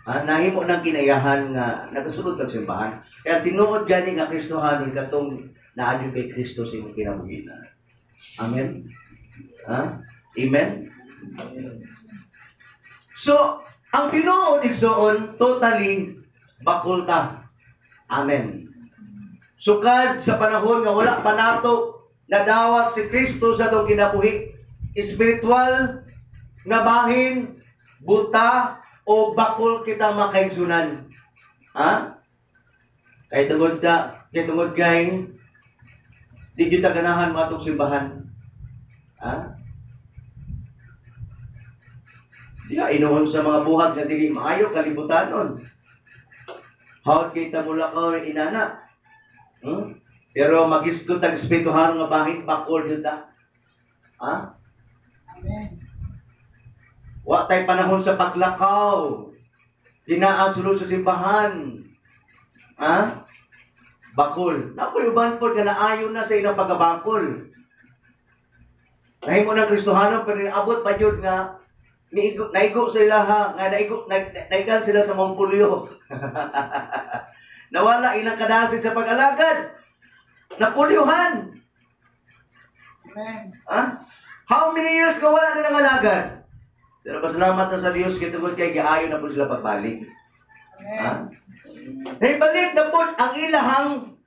Nahimo ng kinayahan nga nagasulod kag simbahan. Kaya tinuod gani nga Kristohano katong naadyo kay Kristo sa imong kinabuhi. Amen. Amen. So, ang tinuod igsoon totally bakol ta. Amen. Sukad sa panahon nga wala pa nato nadawat si Kristo sa atong kinabuhi, espiritual nga bahin, buta, o bakol kita makaigsunan. Ha? Kay tungod kay di jud ta ganahan matog simbahan. Ha? Diya inuon sa mga buhat nga dili maayo kalibutanon. Hawd kay ta mula ka inana. Pero magisgot ang espirituhan nga bahin bakol jud ta. Ha? Amen. Wa tay panahon sa paglakaw. Dinaasulod sa simbahan. Ha? Bakol. Nakoy uban pod nga naayon na sa ilang pagabakol. Nahimo ng Kristohano pero abot pa jud nga naigo sila ha, nga naigan sila sa Montpulio. Nawala ilang kadasig sa pag-alagad. Napulyuhan. Amen. Ha? How many years ka wala na ng alagad? Pero pasalamat na sa Diyos kitungod kay giayo na po sila pagbalik. Ha? Balik na po ang ilahang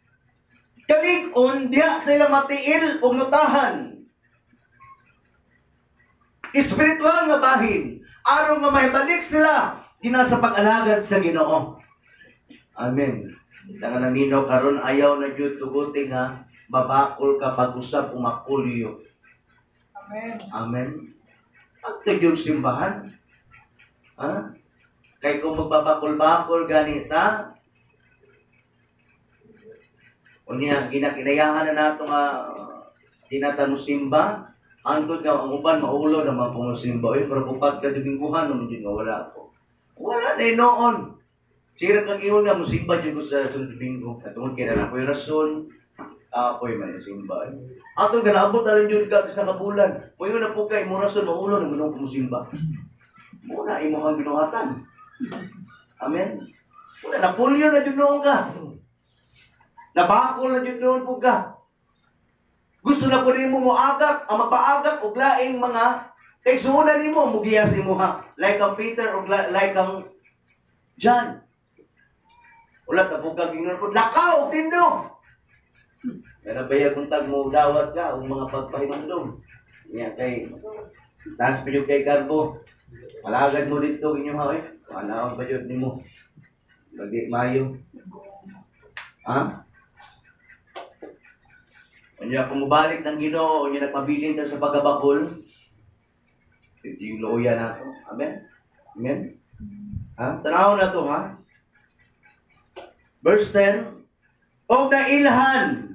kalig-on diha sila matiil og lutahan. Espiritual nga bahin aron nga mahibalik sila kina sa pag-alagad sa Ginoo. Amen. Kita nga naminaw karon ayaw na jud tuguti nga mabakol ka pag-usap o makulyo. Amen. Amen. Pagka yung simbahan. Ha? Kaya kung magbabakol-bakol ganita, o niya, kinakinayahan na nato nga tinatanong simba, antod nga ang uban maulo naman kung simba. Uy, pero kupat ka dibingguhan, naman yun nga wala ako. Wala na noon. Sira kang iyon nga, musimba dyan ko sa sunod binggo. Katungod kaya na ako'y rason, ako'y man simba. Antod nga naabot na rin yun ka sa kabulan. Mo yun na po kay mo rason, maulo naman kung musimba. Muna, imo ang binuhatan. Amen. Muna, napulyo na dyan noon ka. Nabakol na dyan noon po ka. Gusto na po rin mo agak, ang magpaagak o laing mga kaigsuunan ni mo, mugiya sa imo ha. Like ang Peter o like ang John. Ulat na po ka, gingon po, lakaw, tindog. Kaya bayag kung tag mo dawat ka, o mga pagpahinumdum. Yan kay, taas pa yung kay Garbo. Malagad mo dito, inyong ha, eh. Ano ba yun ni mo? Lagi mayo. Ha? Kanya kung mabalik ng Ginoo, kanya nagpabilin ta sa pagabakol, ito yung looya na ito. Amen? Amen? Ha? Tanaw na ito, ha? Verse 10, o nailhan.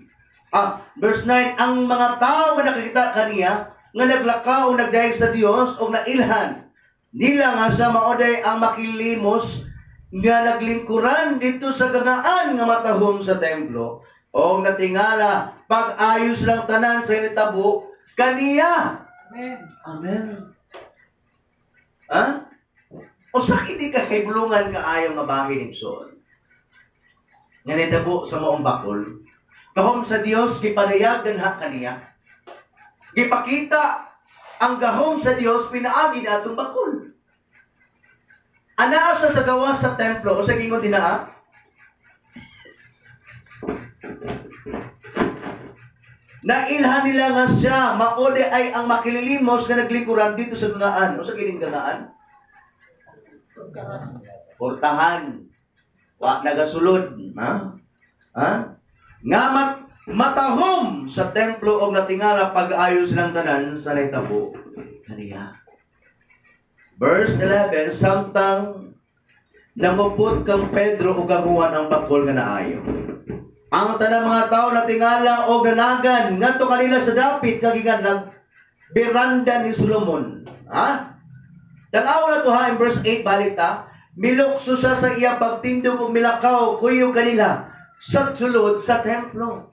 Verse 9, ang mga tao na nakakita kaniya, nga naglakaw o nagdayeg sa Dios o nailhan, nila nga sa maoday ang makilimos, nga naglingkuran dito sa gangaan nga matahom sa templo, o natingala, pag-ayos lang tanan sa initabo, kaniya. Amen. Amen. Ha? O sakit di ka kay bulungan ka ayaw nga bahin ibson. Nga nitabo sa maong bakol, kahom sa Dios, gipanayag ha kaniya. Gipakita ang gahom sa Dios, pinaagi na itong bakol. Anaa sa gawas sa templo, o sa gingon dinaa, nailhan nila nga siya, maode ay ang makililimos na naglingkuran dito sa gangaan. O sa gining gangaan? Portahan. Wa nagasulod. Ha? Ha? Nga matahom sa templo o natingala pag-ayos ng tanan sa naitabo. Kaniya. Verse 11, samtang namupot kang Pedro o gaguhan ang bakol nga naayo. Ang tanang mga tao na tingala o ganagan ngadto kanila sa dapit kagikan lang beranda ni Solomon. Ha? Tanaw na to ha in verse 8 balita, milukso sa iya pagtindog o milakaw kuyo kanila sa sulod sa templo.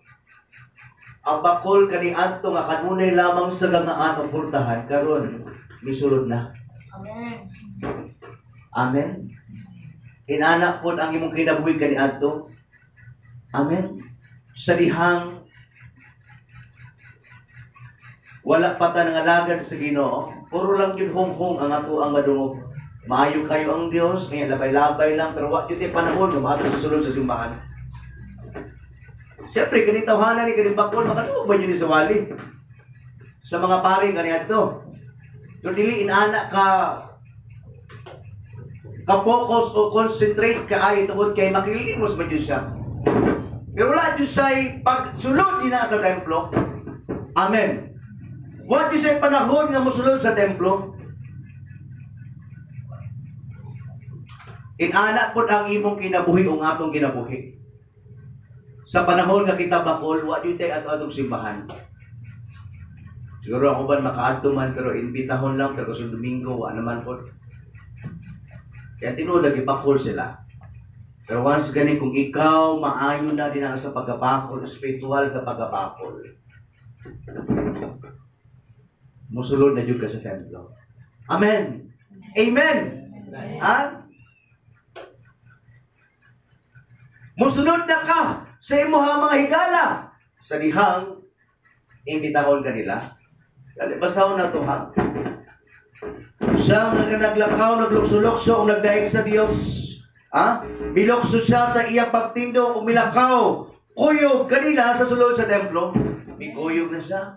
Ang bakol kaniadto nga kanunay lamang sa gangaan o portahan karon misulod na. Amen. Amen. Inana pod ang imong kinabuhi kaniadto. Amen. Sa dihang wala pa ta nangalagad sa Ginoo, puro lang yun hong-hong ang ato ang madungog. Maayo kayo ang Dios, ngayon labay-labay lang, pero what yun panahon, lumato sa sulod sa simbahan. Siyempre, ganitawhanan ni ganibakol, makatuog ba yun ni sa wali? Sa mga paring ganito. So, dili inana ka-focus o concentrate ka ay tungod kay makilimos ba yun siya? Pero wala dyan sa'y pagsulod din na sa templo. Amen. Wala dyan sa'y panahon nga musulod sa templo. Inana po ang imong kinabuhi o nga atong kinabuhi. Sa panahon nga kita bakol, wala dyan tayo atong simbahan. Siguro ako ba makaadto man, pero imbitahon lang, pero sa Domingo, wala naman po. Kaya tinuod lagi bakol sila. Pero once gani kung ikaw maayo na din sa pagabakol, spiritual na pagabakol. musulod na jud ka sa templo. Amen. Amen. Ha? Musunod na ka sa imong mga higala sa dihang imbitahon kanila. Dali basahon na to ha. Siya nga naglakaw, naglukso-lukso, o nagdaig sa Dios. Ha? Milokso siya sa iyang pagtindo o milakaw. Kuyog kanila sa sulod sa templo. May kuyog na siya.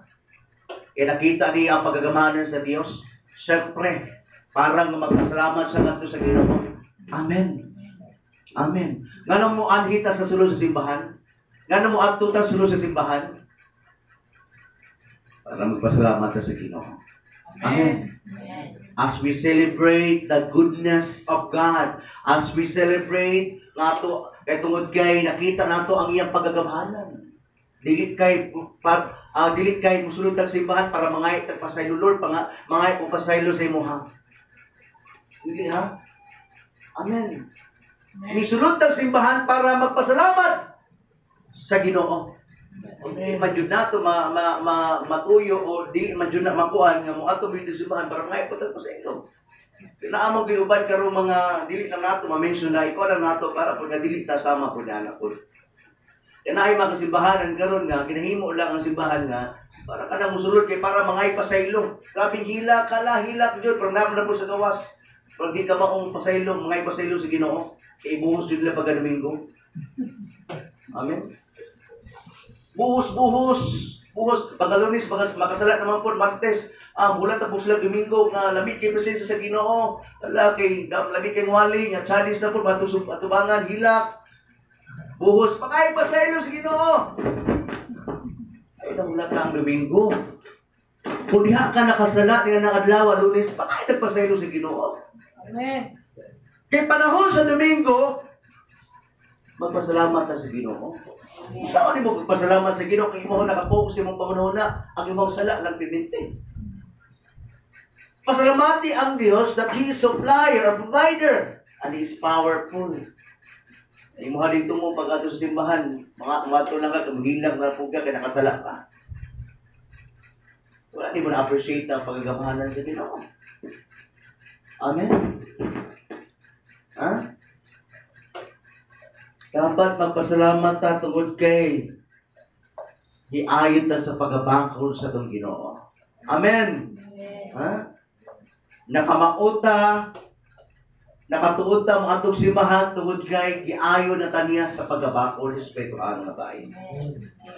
Kaya nakita niya ang pagagamanan sa Dios. Siyempre, parang magpasalamat siya ngadto sa Ginoo. Amen. Amen. Ngano mo anhita sa sulod sa simbahan? Ngano mo adtuta sa sulod sa simbahan? Para magpasalamat ka sa Ginoo. Amen. As we celebrate the goodness of God, as we celebrate nato kay tungod kay nakita nato ang iyang pagagamanan. Dili kay musulod tag simbahan para mangay tag pasaylo Lord, mangay og pasaylo sa imong. Dili ha? Amen. Misulod tag simbahan para magpasalamat sa Ginoo. Hindi man jud nato matuyo o di man jud na makuan nga mo ato mi simbahan para mangay putag pasaylo. Pinaamong giuban karon mga dili lang nato ma-mention na iko lang nato para pag dili ta sama pud ana pud. Yan ay mga simbahanan karon nga ginahimo lang ang simbahan nga para kanang musulod kay para mangay pasaylo. Grabe hilak jud pero na po sa gawas. Pero di ka maong pasaylo, mangay pasaylo sa Ginoo. Kay buhos jud la pagka Domingo. Amen. Buhos. Pagka Lunes, makasala naman po, Martes, bulan tapos sila Domingo, nga lamit kay presensya sa Ginoo, lamit kay wali, nga challenge na po, atubangan, hilak, buhos, pagkay pasaylo sa Ginoo. Ay, nahulat ka ang Domingo. Kung diha ka nakasala, niya ng adlaw, Lunes, pagkay nagpasaylo sa Ginoo. Amen. Kay panahon sa Domingo, magpasalamat na sa Ginoo. Saan ni mo magpasalamat sa Ginoo kay imo nakapokus imong pangunahuna ang imong sala lang pipinti. Pasalamati ang Dios that He is supplier, a provider, and He is powerful. Imo halin mo pag ato sa simbahan, mga mato lang ka maghilang na pugka kay nakasala ka. Wala ni mo na appreciate ang pagagamahanan sa Ginoo. Amen. Ha? Dapat magpasalamat ta tungod kay giayod ta sa pagabangkol sa tong Ginoo. Amen. Ha? Nakamauta, nakatuod ta mo atong simbahan tungod kay giayod na ta niya sa pagabangkol espiritual nga bahay.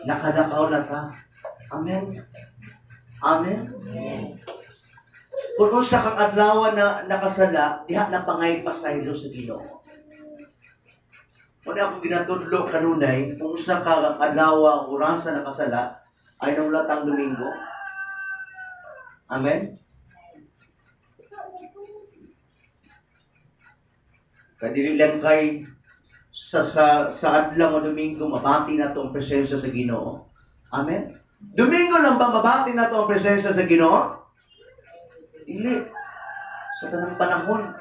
Nakadakaw na ta. Amen. Amen. Kung sa kang adlaw na nakasala, diha na pangay pasaylo sa Ginoo. Kung ako ginatudlo kanunay, kung sa kang adlaw orasa nakasala, ay naulatang Domingo. Amen. Kadili lang kay sa adlaw ng Domingo mabati na to ang presensya sa Ginoo. Amen. Domingo lang ba mabati na to ang presensya sa Ginoo? Dili. Sa tanang panahon.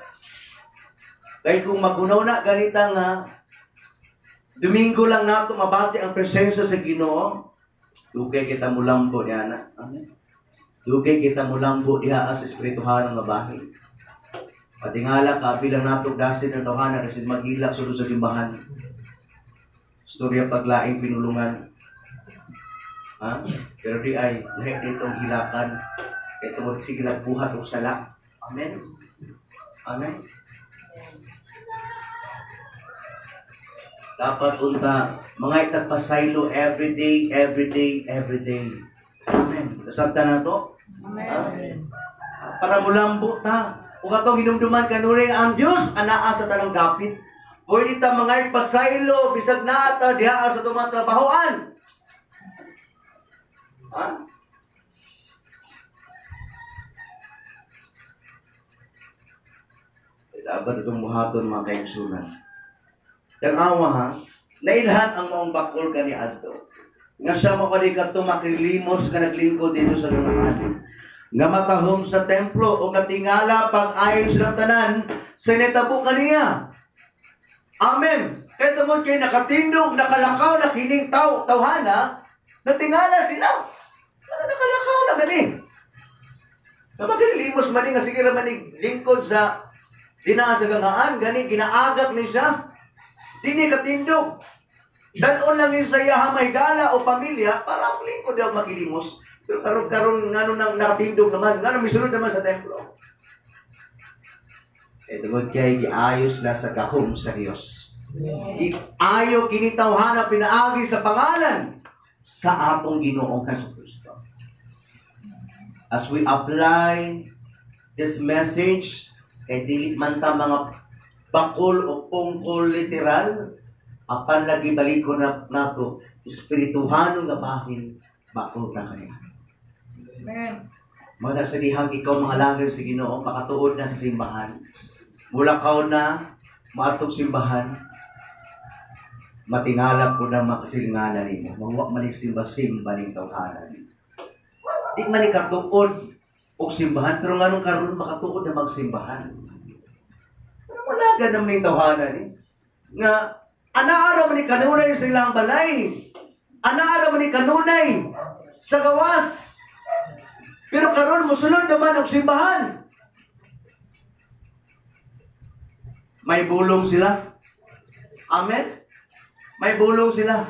Kaya kung magunaw na ganita nga, Domingo lang nato mabati ang presensya sa Ginoo, dugay kita mulambo diha na. Amen. Dugay kita mulambo diha sa espirituhan nga bahay. Patingala ka bilang nato dasin ng tawhana kasi maghilak sulod sa simbahan. Storya paglaing pinulungan. Ha? Pero di ay lahi ditong hilakan. Ito mo sige buhat o sala. Amen. Amen. Dapat unta mga itagpasaylo every day. Amen. Nasabta na to? Amen. Para mulambo ta. Kung atong hinumduman kanuring ang Diyos, anaa sa tanang gapit. Pwede ta mga pasaylo, bisag na ata, diha sa tumatrabahoan. Ha? Dapat itong buhaton mga kaigsunan. Yang awa ha, nailhan ang maong bakol ka ni Adto. Nga siya makalikat ito makilimos ka naglingkod dito sa lungaan. Nga matahom sa templo o natingala pag ayos ng tanan, sinetabo ka niya. Amen. Kaya tungod kayo nakatindog, nakalakaw, nakining tawhana, natingala sila. Nakalakaw na gani. Na magkalilimos man nga sige raman lingkod sa dinaa sa gangaan, gani ginaagak ni siya. Dini katindog. Dalon lang yun sa iya higala o pamilya para ang lingkod daw makilimos. Pero karon ngano nang nakatindog naman, ngano misulod naman sa templo. Tungod kay giayos na sa gahom sa Dios. Ayaw kinitawhana pinaagi sa pangalan sa atong Ginoong Jesucristo. As we apply this message, kay dili man ta mga bakol o pungkol literal, apan lagi baliko na nato espirituhano nga bahin bakol na kaniya. Amen. Mga sa dihang ikaw mga langit sa Ginoo, makatuod na sa simbahan. Mula ka na maatong simbahan, matingalap ko na makasilingana nimo. Mawak man simba-simba ning tawhanan. Di man ikatuod og simbahan, pero nganong karon makatuod na magsimbahan. Pero wala ganam ning tawhanan ni. Nga anaara man ni kanunay sa ilang balay. Anaara man ni kanunay sa gawas. Pero karon mosulod naman og simbahan. May bulong sila. Amen. May bulong sila.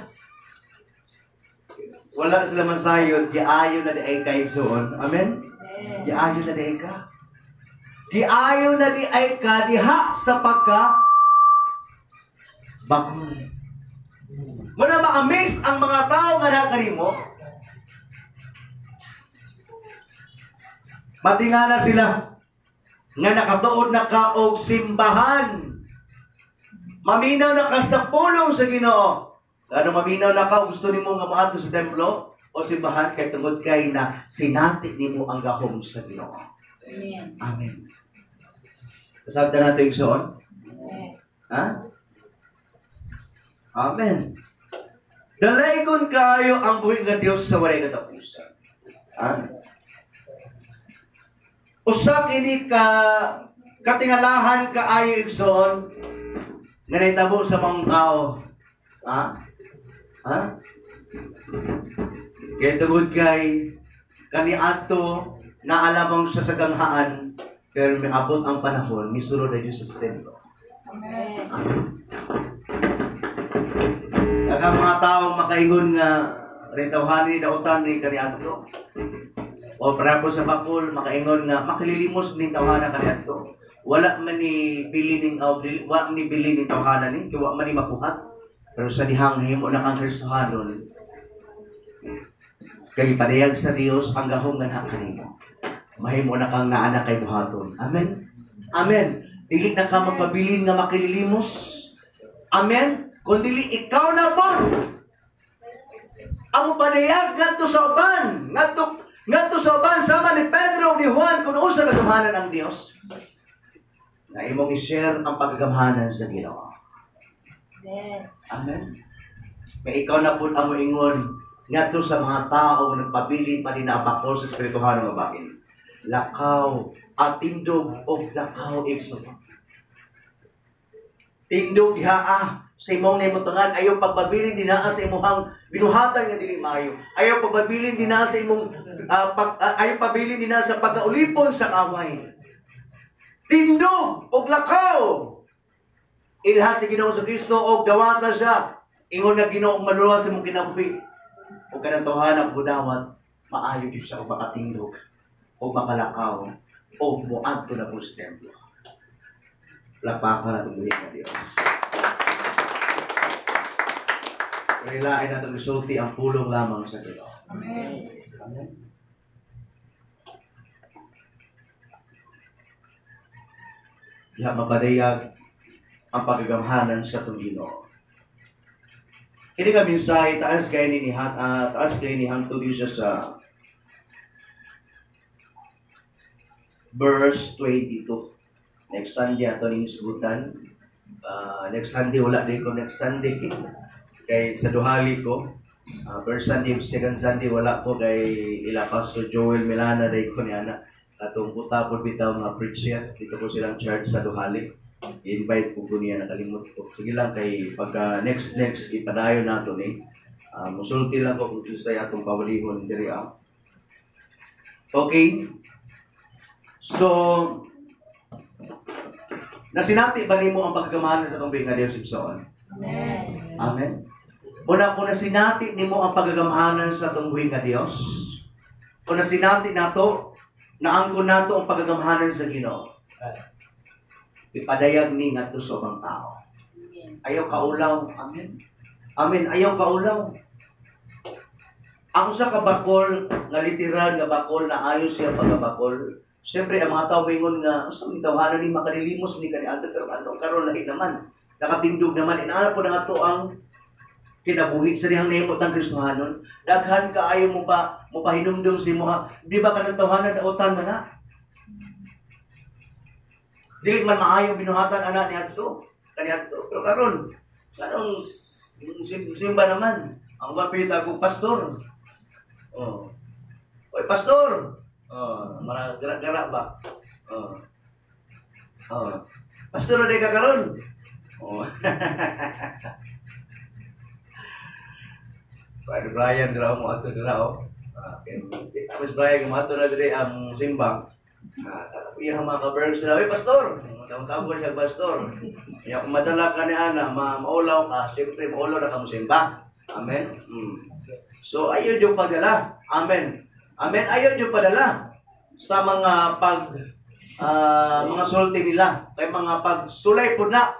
Wala sila masayod, giayo na di ay ka igsoon. Amen? Giayo na di ay ka. Giayo na di ay ka diha sa pagka bakul. Muna ma-amaze ang mga tao nga nakanimo. Matingala sila nga nakatuod na ka og simbahan. Maminaw na ka sa pulong sa Ginoo. Ano maminaw na ka, gusto nimo nga maato sa templo o simbahan kay tungod kay na sinati nimo ang gahom sa Ginoo. Amen. Amen. Kasabda nato igsoon? Ha? Amen. Dalaygon kayo ang buhi nga Dios sa walay katapusan. Ha? Usak ini ka katingalahan kaayo igsoon nga nahitabo sa mga tao. Ha? Ha? Kaya tungod kay kaniadto naalamang siya sa ganghaan, pero may abot ang panahon, misulod na Diyos sa templo. Amen. Ang mga taong makaingon nga retawhan ni dautan ni kaniadto. O para po sa bakul, makaingon nga makililimos ni tawhana kaniadto. Wala man ni bili ning wala ni bili ni tawhana ni, kaya wala man ni mapuhat. Pero sa dihang himo na kang Kristohanon, kay padayag sa Dios ang gahom nga kanimo. Mahimo na kang naanak kay buhaton. Amen. Amen. Dili na ka magpabilin nga makililimos. Amen. Kundi ikaw na po ang padayag ngadto sa uban, ngadto sa uban sama ni Pedro ni Juan kun usa ka gamhanan ang Dios. Na imong i-share ang paggamhanan sa Ginoo. Amen. Amen. Kaya ikaw na po ang moingon ngadto sa mga tao nga nagpabili pa din na abakol sa espirituhan nga bahin. Lakaw at tindog o lakaw igsoon. Tindog diha sa imong nimutangan, ayaw pagpabilin din na sa imong binuhatan nga dili maayo. Ayaw pagpabilin din na sa imong ayaw pabilin din na sa pagkaulipon sa kaway. Tindog og lakaw. Ilha si Ginoong sa Kristo og dawata siya. Ingon nga Ginoong maluluwas sa imong kinabuhi. O kanang tawhana budawat, maayo gyud siya og makatindog o makalakaw o moadto na po sa templo. Lapakan na tumuhin na Diyos. Kailain na itong isulti ang pulong lamang sa Diyos. Amen. Amen. Diha mapadayag ang pagagamhanan sa itong Ginoo. Kini ka mensahe taas kay ni hangtod siya sa verse 22. Next Sunday ato ning isgutan. Next Sunday wala din ko next Sunday. Kay sa duhali ko. First Sunday, second Sunday wala ko kay ila Pastor Joel Milana day ko niya na atong putapon bitaw nga preacher dito ko silang church sa duhali. I-invite ko niya nakalimot ko. Sige lang kay pagka next ipadayon nato ni musulti lang ko kung sa atong pawalihon diri. Okay. So, nasinati ba nimo ang pagkagamahanan sa tubig nga Dios igsoon? Amen. Una po nasinati nimo ang pagkagamahanan sa tungwing nga Dios. O nasinati nato, naangkon nato ang pagkagamahanan sa Ginoo. Ipadayag ni nga to sa ubang tao. Ayaw kaulaw. Amen. Amen. Ayaw kaulaw. Ang usa ka bakol nga literal nga bakol na ayo siya pagabakol. Siyempre ang mga tao ingon nga usa ni tawhanan ni makalilimos ni kaniadto pero ano karon lahi naman. Nakatindog naman inaana po na ato ang kinabuhi sa dihang nahimot ang Kristohanon. Daghan ka ayo mo pa hinumdum si mo ha. Di ba kanang tawhanan dautan man na? Dili man maayo binuhatan ana niadto. Kaniadto. Pero karon kanang simba naman. Ang mapit ako pastor. Oh. Oy pastor. Oh, mara gara ba? Oh. Oh. Pastor na ka karon. Oh. Padre Brian dira mo ato dira oh. Tapos Brian mo ato na diri ang simbang. Iya mga ka-bergs na, pastor. Tawag siya pastor. Iya kung madala ka ni ana, maulaw ka, siyempre maulaw na ka mo simba. Amen. So ayo yung padala. Amen. Amen. Ayo yung padala sa mga mga sulti nila. Kay mga pagsulay po na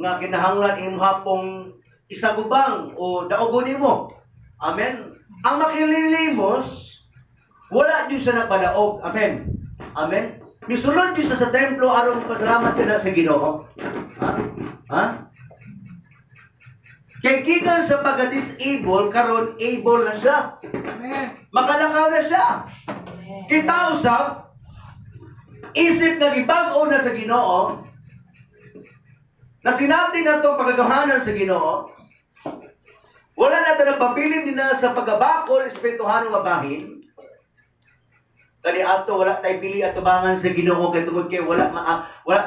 nga kinahanglan imhapong isagubang o daogon nimo. Amen. Ang makililimos wala jud sa nagpadaog. Amen. Amen. Misulod jud sa templo aron pasalamat ka na sa Ginoo. Ha? Kay gikan sa pagka-disable, karon able na siya. Amen. Makalakaw na siya. Kita usab, isip na gibag-o na sa Ginoo, na sinati na itong pagkagahanan sa Ginoo, wala na ito nagpabilim din na sa pagabakol, espirituhanong mabahin, kani ato wala tay pili at tubangan sa Ginoo kay tungod kay wala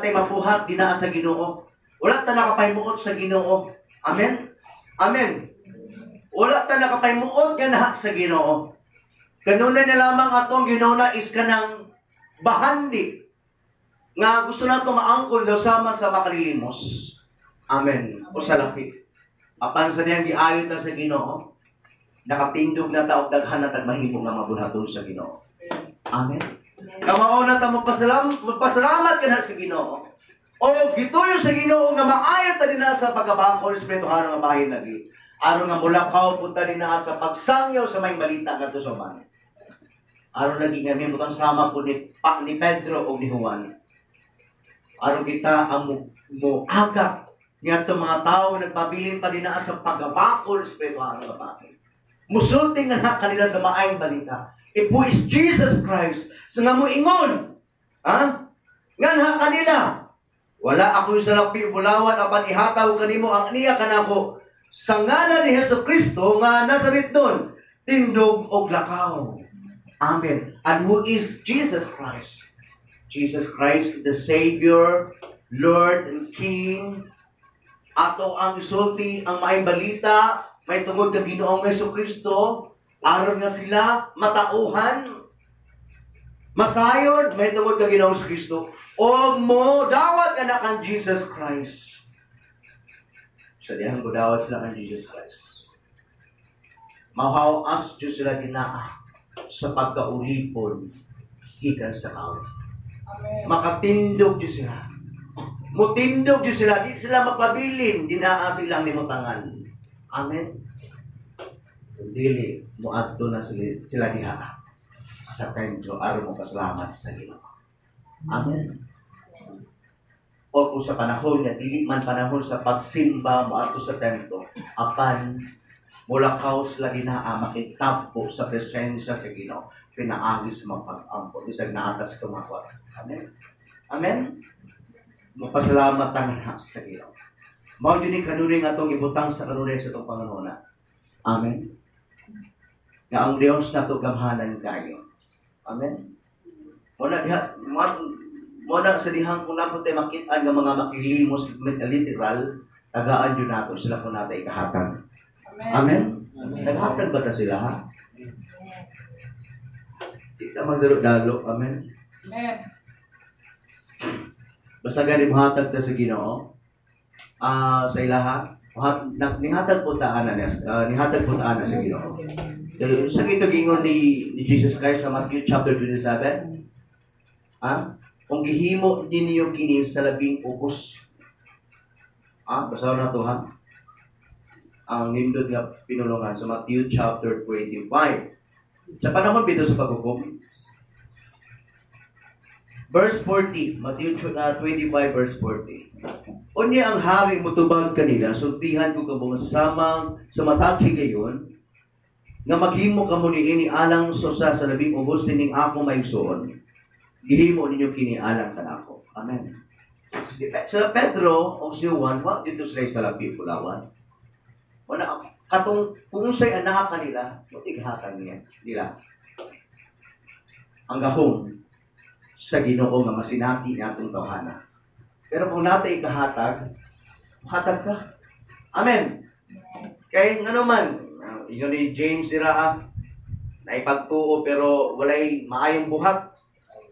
tay mabuhat dinaa sa Ginoo. Wala ta nakapahimuot sa Ginoo. Amen. Amen. Wala ta nakapahimuot ganaha sa Ginoo. Kanunay na lamang atong Ginoo na is kanang bahandi nga gusto nato maangkon daw sama sa makalilimos. Amen. O sa lapit. Apan sa diyang giayon ta sa Ginoo, nakapindog na ta og daghan na tag mahimo nga mabuhaton sa Ginoo. Amen. Kamao na ta magpasalamat ka na sa Ginoo. O gituyo sa Ginoo nga maayo ta dinha sa pagabakol espirituhan nga bahin lagi. Aron nga mulakaw punta dinha sa pagsangyaw sa may balita ngadto sa man. Aron lagi nga mimutang sama po ni Pedro o ni Juan. Aron kita ang muagap ngadto mga tao nagpabilin pa dinha sa pagabakol espirituhan nga bahin. Musulti nga kanila sa maayong balita. Ipo is Jesus Christ. So nga mo ingon, ha? Nga kanila. Wala ako sa lapi bulawan apan ihataw kanimo ang niya kanako sa ngalan ni Hesukristo nga nasarit doon, tindog og lakaw. Amen. And who is Jesus Christ? Jesus Christ, the Savior, Lord and King. Ato ang isulti ang maayong balita, may tungod kang Ginoong Hesukristo, aron nga sila matauhan, masayod, may tungod kang Ginoong Hesukristo. O mo, dawat ka na kang Jesus Christ. Sa diyan ko dawat sila kang Jesus Christ. Mahawas Diyos sila ginaa sa pagkaulipon gikan sa kaon. Makatindog Diyos sila. Mutindog Diyos sila. Di sila magpabilin. Dinaa silang limutangan. Amen. Dili, muadto na sila ginaa sa templo aron mo pasalamat sa Ginoo. Amen. O kung sa panahon nga, dili man panahon sa pagsimba maato sa templo, apan mulakaw sila ginaa makitapo sa presensya sa Ginoo, pinaagis mapag-ampo, bisag naatas kumakwat. Amen. Amen. Magpasalamat ang sa Ginoo. Mao yun yung kanuning atong ibutang sa kanunay sa itong panganuna. Amen. Nga ang Diyos na ito gamhanan kayo. Amen. Muna sa dihang kung napunta makita ng mga makilimos literal, tagaan yun nato sila kung natin ikahatag. Amen? Naghatag ba ta sila ha? Di ka magdalo-dalo. Amen? Amen. Basta gani buhatag ta sa Ginoo. Sa ilaha, nihatag po ta ana sa Ginoo. Sa ito gingon ni Jesus Christ sa Matthew chapter 27. Kung gihimo ninyo kini sa labing ubos. Basahin na to ha. Ang nindot nga pinulungan sa Matthew chapter 25. Sa panahon bito sa paghukom. Verse 40, Matthew 25 verse 40. Unya ang hari mutubag kanila, sultihan ko kabong samang sa matagi gayon, nga maghimo kamo niini alang sa labing ubos tining ako maigsoon. Gihimo ninyo kini alang kanako. Amen. Sa Pedro o si Juan, wa dito sila sa labi pulawan. Wala katong kung say anak kanila, ighatan niya nila. Ang gahom sa Ginoo nga masinati niya atong tawhana. Pero kung natin ikahatag, hatag ka. Amen. Kaya nga naman, yun ni James nila naipagtuo pero walay maayong buhat.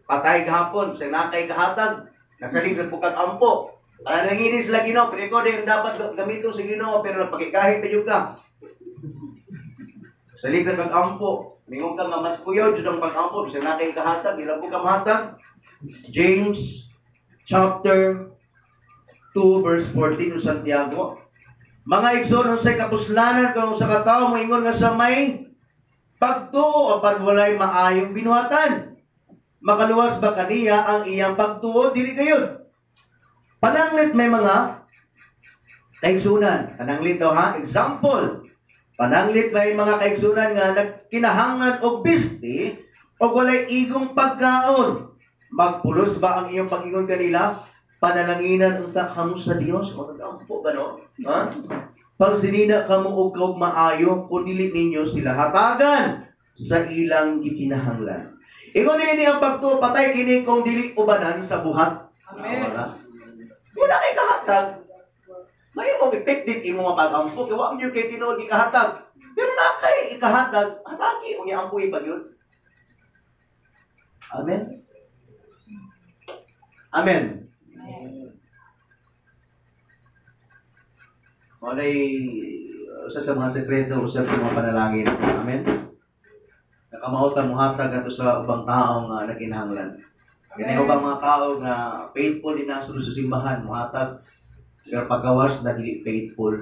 Patay kahapon, sa nakay kahatag, nagsaligod po kag-ampo. Para nanginis sila Ginoo, pero ikaw din dapat gamito sa Ginoo, pero napakikahit pa yun ka. Saligod kag-ampo, mingon ka nga mas kuyaw, dyan ang pag-ampo, sa nakay kahatag, ilang po ka mahatag? James chapter 2 verse 14 ng Santiago. Mga igsoon sa kapuslanan kung sa katao moingon nga sa may pagtuo apan walay maayong binuhatan. Makaluwas ba kaniya ang iyang pagtuo? Dili gayon. Pananglit may mga kaigsunan. Pananglit daw ha? Example. Pananglit may mga kaigsunan nga nagkinahangan og bisti o walay igong pagkaon. Magpulos ba ang iyong pag-ingon kanila? Panalanginan unta kamo sa Dios o tagampo ba no? Pag sinina kamo og kaog maayo kun dili ninyo sila hatagan sa ilang gikinahanglan. Ingon ni ang pagtuo patay kini kung dili ubanan sa buhat. Amen. Wala kay kahatag. May mo effective imo mapagampo kay wa man kay tinuod ikahatag. Pero na kay ikahatag, hatagi unya ampuy pa yun. Amen. Amen. Walay sa mga sekreto usab sa mga panalangin. Amen. Nakamautan mo hatag ato sa ubang tao nga naginahanglan. Kini ubang mga tao nga faithful din nasulod sa simbahan mo hatag pero pagawas na dili faithful.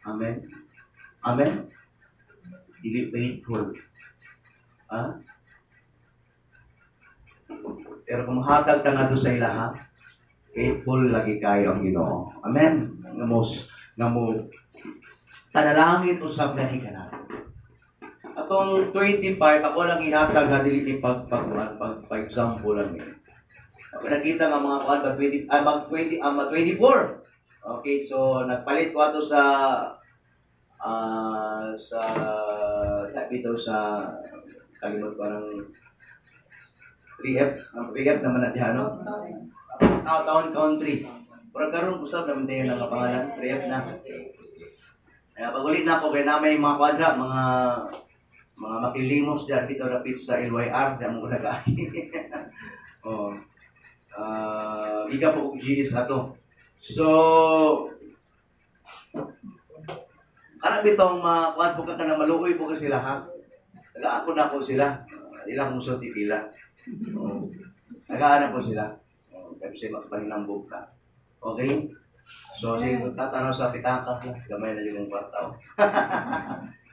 Amen. Amen. Dili faithful. Pero kung hatag ka nga sa ilaha, faithful lagi kayo ang Ginoo. Amen. Nga mo tanalangin usab na hikanan. Atong 25 ako lang ihatag ha dili ni pag-example lang ni. Ako nakita nga mga kuan mag 24. Okay, so nagpalit ko ato sa dito sa kalimot ko ng 3F. Ang 3F naman na diha no. Town country. Pero karon usab naman din ang pangalan 3F na. Kaya pagulit na ako kay na may mga kwadra, mga makilimos dyan dito na sa LYR dyan mo nag-aay. Iga po GS ato. So, anak bitong kuwan po ka na maluoy po ka sila ha. Nag-aako na po sila. Ilang muso ti pila. Nag-aana po sila. Kasi magpalinambog ka. Okay? So, sige, tatanaw sa pitaka. Gamay na yung kwartaw.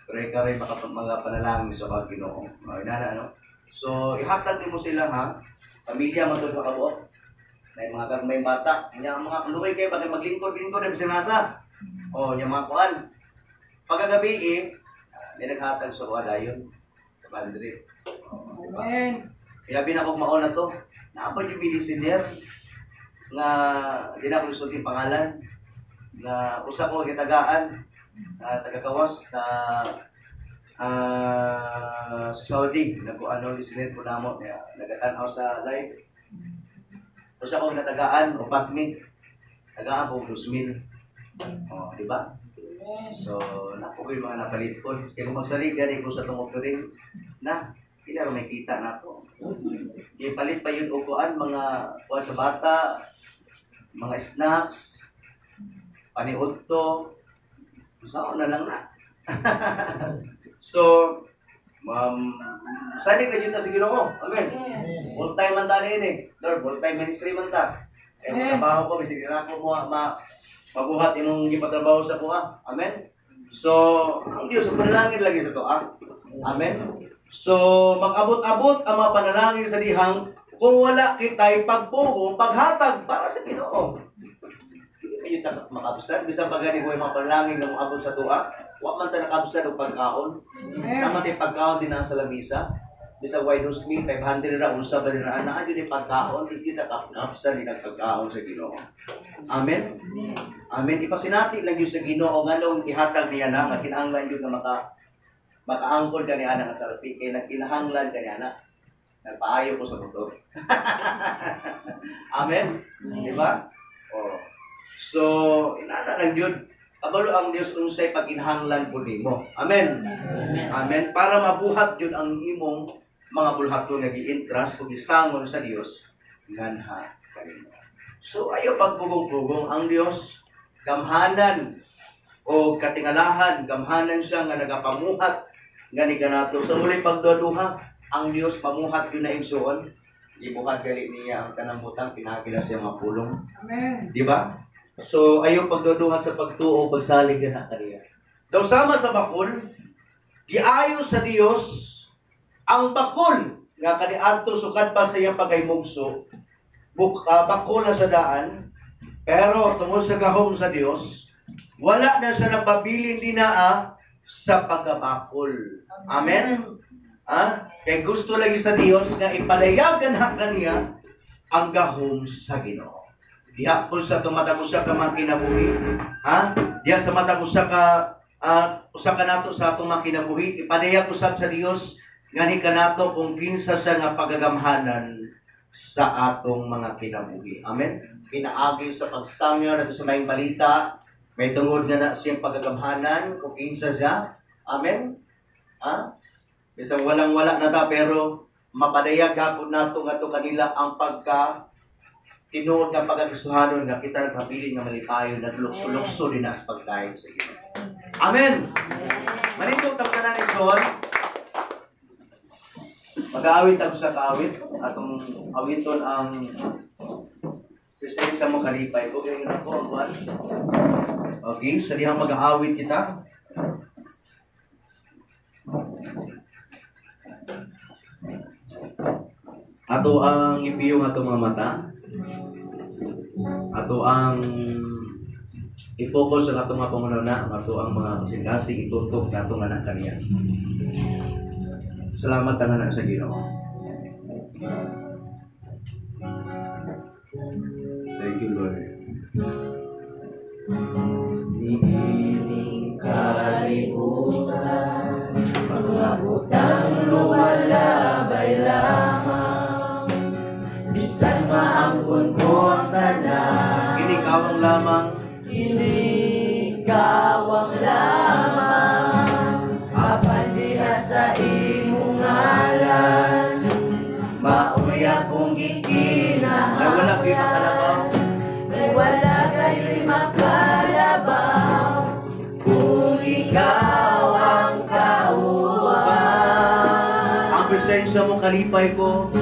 Pero ikaw rin mga panalangin sa Panginoon. Ano? So, ihatag din mo sila ha. Pamilya, matulog ka po. May mga bata. Yung mga kaluwi kayo, bakit maglingkod-lingkod na bisinasa. Yung mga kuhan. Pagkagabi may naghatag sa wala yun. Sa Madrid. Amen. Kaya binakog maon na to. Naapad yung bilisinir. Nga, di na ko isulti pangalan. Na usa ko kitagaan. Tagakawas na sa Saudi. Nag-ano, lisinir po na mo. Nagatanaw sa live. Usa ko natagaan, upat mi. Tagaan po, 2,000. Di ba? So, napo ko yung mga napalit ko. Kaya kung magsaligan ko sa tungkol rin, na, Kailangan may kita na to. Ipalit pa yun upuan, mga kuha sa bata, mga snacks, paniudto, saan na lang na. So, salig na dito sa Ginoo. Amen. Full time man ta ni Lord, full time ministry man ta. Trabaho ko bisig na ko mo mabuhat imong gipatrabaho sa kuha. Amen. So, ang Dios panalangin lagi sa to. Amen. So, mag-abot-abot ang mga panalangin sa dihang kung wala kita'y pagpugong, paghatag para sa Ginoo. Hindi ta makabsad bisan pagani ko mga panalangin nga moabot sa tuwa. Wa man ta nakabsad og pagkaon. Tama tay pagkaon din sa lamisa. Bisan why those meal 500 ra unsa ba dira ana jud pagkaon di ta nakabsad din ang pagkaon sa Ginoo. Amen. Amen. Ipasinati lang gyud sa Ginoo nganong ihatag niya na nga kinahanglan gyud nga makaangkol kani ana nga sarpi kay nagkinahanglan kani ana. Nagpaayo ko sa motor. Amen. Di ba? Oh. So, inana lang yun. Kabalo ang Diyos unsay pag-inhanglan po nimo. Amen. Amen. Para mabuhat yun ang imong mga bulhaton nga gi-interest o gisangon sa Dios nganha kanimo. So, ayo pagpugong-pugong ang Dios gamhanan o katingalahan, gamhanan siya nga nagapamuhat nga ni kanato. Sa muli pagduduha, ang Dios pamuhat yun na igsuon. Ibuhat gali niya ang tanang butang, pinagila siya mga pulong. Amen. Di ba? So, ayaw pagduduhan sa pagtuo, pagsalig na kaniya. Daw sama sa bakol, giayo sa Dios ang bakol nga kaniadto sukad pa sa iyang pagaymugso, bakol na sa daan, pero tungod sa gahom sa Dios, wala na siya napabilin dinaa sa pagabakol. Amen? Kaya gusto lagi sa Dios nga ipadayagan ha kaniya ang gahom sa Ginoo. Diya po sa tumatag usa ka mga kinabuhi, diya sa matag usa ka nato sa atong mga kinabuhi, ipadayag usab sa Dios nga ni kanato kung kinsa sa nga pagagamhanan sa atong mga kinabuhi. Amen. Pinaagi sa pagsangyo nato sa maayong balita, may tungod nga na siyang pagagamhanan kung kinsa siya. Amen. Bisang walang-wala na ta pero mapadayag gapon nato ngadto kanila ang pagka tinuod nga pagkagustuhanon nga kita nagpabilin nga malipayon na lukso-lukso din as pagkain sa Ginoo. Amen. Manindog tag tanan ni Son. Mag-aawit ako sa kaawit atong awiton ang Christian sa mga kalipay ko kaya na ko ang buwan. Okay, sa dihang mag-aawit kita. Ato ang ipiyong ato mga mata. Ato ang i-focus sa ato mga pangunana, ato ang mga kasing-kasing itutok na ato nga na kaniya. Salamat na sa Ginoo. Thank you, Lord. Niining kalibutan, mga butang lumalabay lamang, bisan maangkon ko ang tanan. Inikawang lamang, inikawang lamang, apan diha sa imong ngalan, mauya kong gikinahanglan. Ay wala kayo makalabaw, ay wala kayo'y makalabaw, kung ikaw ang kauwan. Ang presensya mo kalipay ko,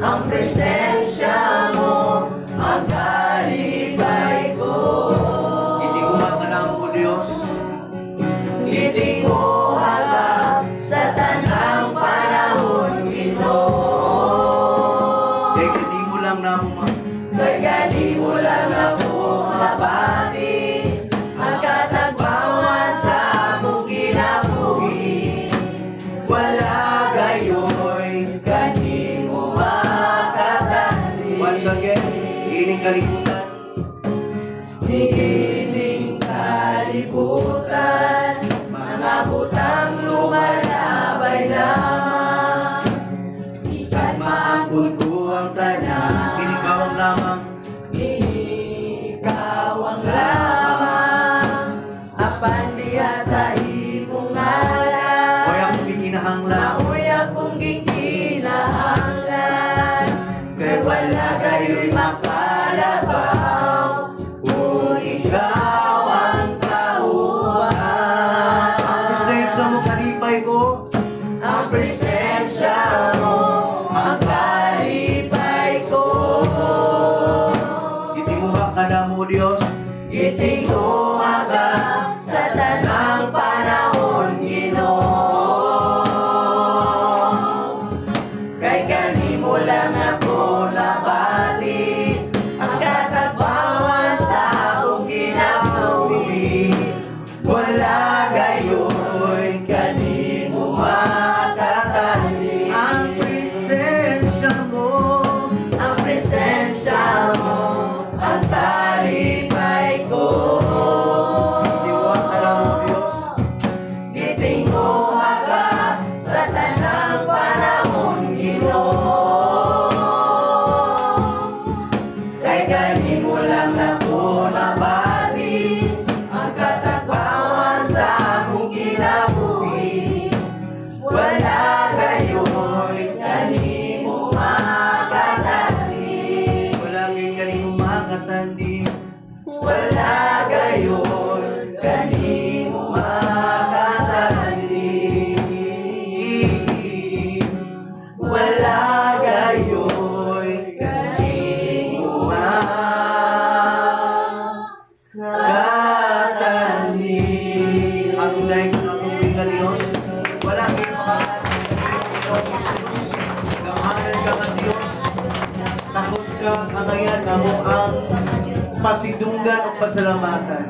ang presensya mo ang kalipay ko. Hindi ko matalang ko Diyos, hindi ko haba sa tanang panahon Ginoo. Kaya hindi mo lang na mabati ang katagpawan sa among kinabuhi. Wala gayoy kaning umakatandi. Once again, ining kalibutan. Ining kalibutan, mga butang lumalabay lamang, isan maangkon ko ang tanan. Inikawang lamang, inikawang lamang, apan diha sa imong ngalan, uy akong gikinahanglan, uy akong gikinahanglan. Diyos. Itinguha ka sa tanang panahon, Ginoo. Kay kanimo lang ako nabati, ang katagbawan sa akong kinabuhi. Wala gayon kanimo makatali. Ang presensya mo, ang talipay ko. Diwata lang Diyos. Gitinguha ka sa tanang panahon, Ginoo. Kay kanimo lang ako nabati, ang katagbawan sa akong kinabuhi. Wala gayon kanimo makatandi. Wala gayon kanimo makatandi. Wala gayon kanimo makatandi. Wala gayon kanimo makatandi. Ang tunay ko na tubig na Diyos, wala kayo makakatandi. Gamanan ka ng Diyos, takot ka, kangayan na mo ang pasidunggan o pasalamatan.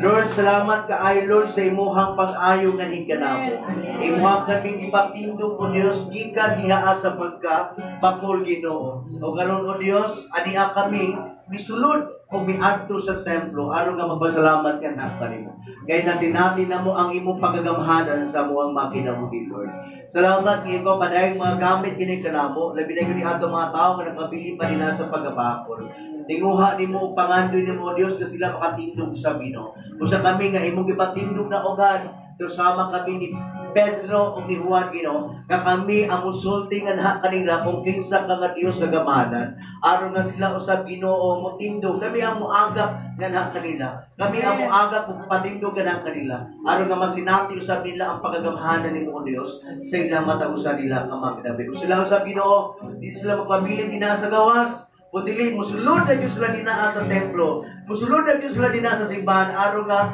Lord, salamat ka ay Lord sa imuhang pag-ayo nga higanamo. Imuhang kaming ipatindog o Diyos, gikan niya sa pagka bakol Ginoo. O karon o Diyos, ania kami misulod o miadto sa templo aron nga magpasalamat ka na kanimo. Kay nasinati na mo ang imong pagagamhanan sa muang makinabuhi, Lord. Salamat kay ikaw padayong mga gamit kini kanamo, labi na gyud ato mga tao nga nagpabili pa nila sa pagabakol. Tinguha nimo pangandoy nimo Dios nga sila makatindog sa Ginoo. Usa kami nga imong ipatindog na ogad, sama kami ni Pedro o ni Juan Ginoo, nga kami ang musulti nga naha kanila kung kinsa ka nga Dios nga gamanan. Aron nga sila usab Ginoo mo tindog, kami ang muagap nga naha kanila. Kami ang muagap ug patindog nga naha kanila. Aron nga masinati usab nila ang pagagamhanan nimo o Dios sa ilang matausan nila ang mga kinabi. Sila usab Ginoo, di sila magpabilin dinaa sa gawas. Kung dili, musulod na Diyos sila dinaa sa templo. Musulod na Diyos sila dinaa sa simbahan. Araw nga,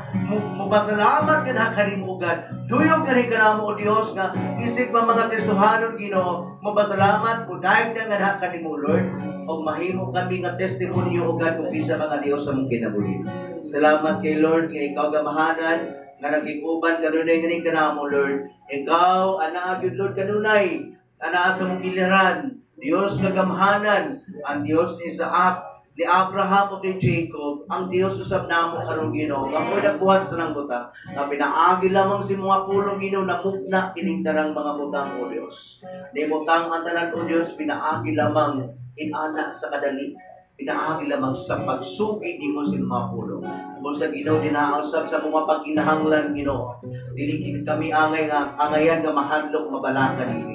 mupasalamat ka na kanimugan. Duyog ka rin ka na mo, O Diyos, nga isip mga Kristohanon, Ginoo, mupasalamat kung dahil na nga na kanimu, Lord. O mahimo kami nga testimonyo, O God, kung isa ka nga Diyos sa mong kinabuhi. Salamat kay Lord, nga ikaw gamahanan, nga nagkikuban kanunay nga rin ka na mo, Lord. Ikaw, anaagid, Lord, kanunay, anaa sa mong kiliran. Diyos kagamhanan, ang Diyos ni Isaac, ni Abraham o ni Jacob, ang Diyos usab namo karong Ginoo. Ako'y nagbuhat sa nang buta, na pinaagi lamang si mga pulong Ginoo na mukna kining tarang mga butang o Diyos. Ni butang ang tanan o Diyos, pinaagi lamang inana sa kadali. Pinaagi lamang sa pagsugi di mo sa mga pulong. Kung sa Ginoo dinausab sa mga pagkinahanglan Ginoo. Dili kami angayan nga mahadlok mabalakan ini.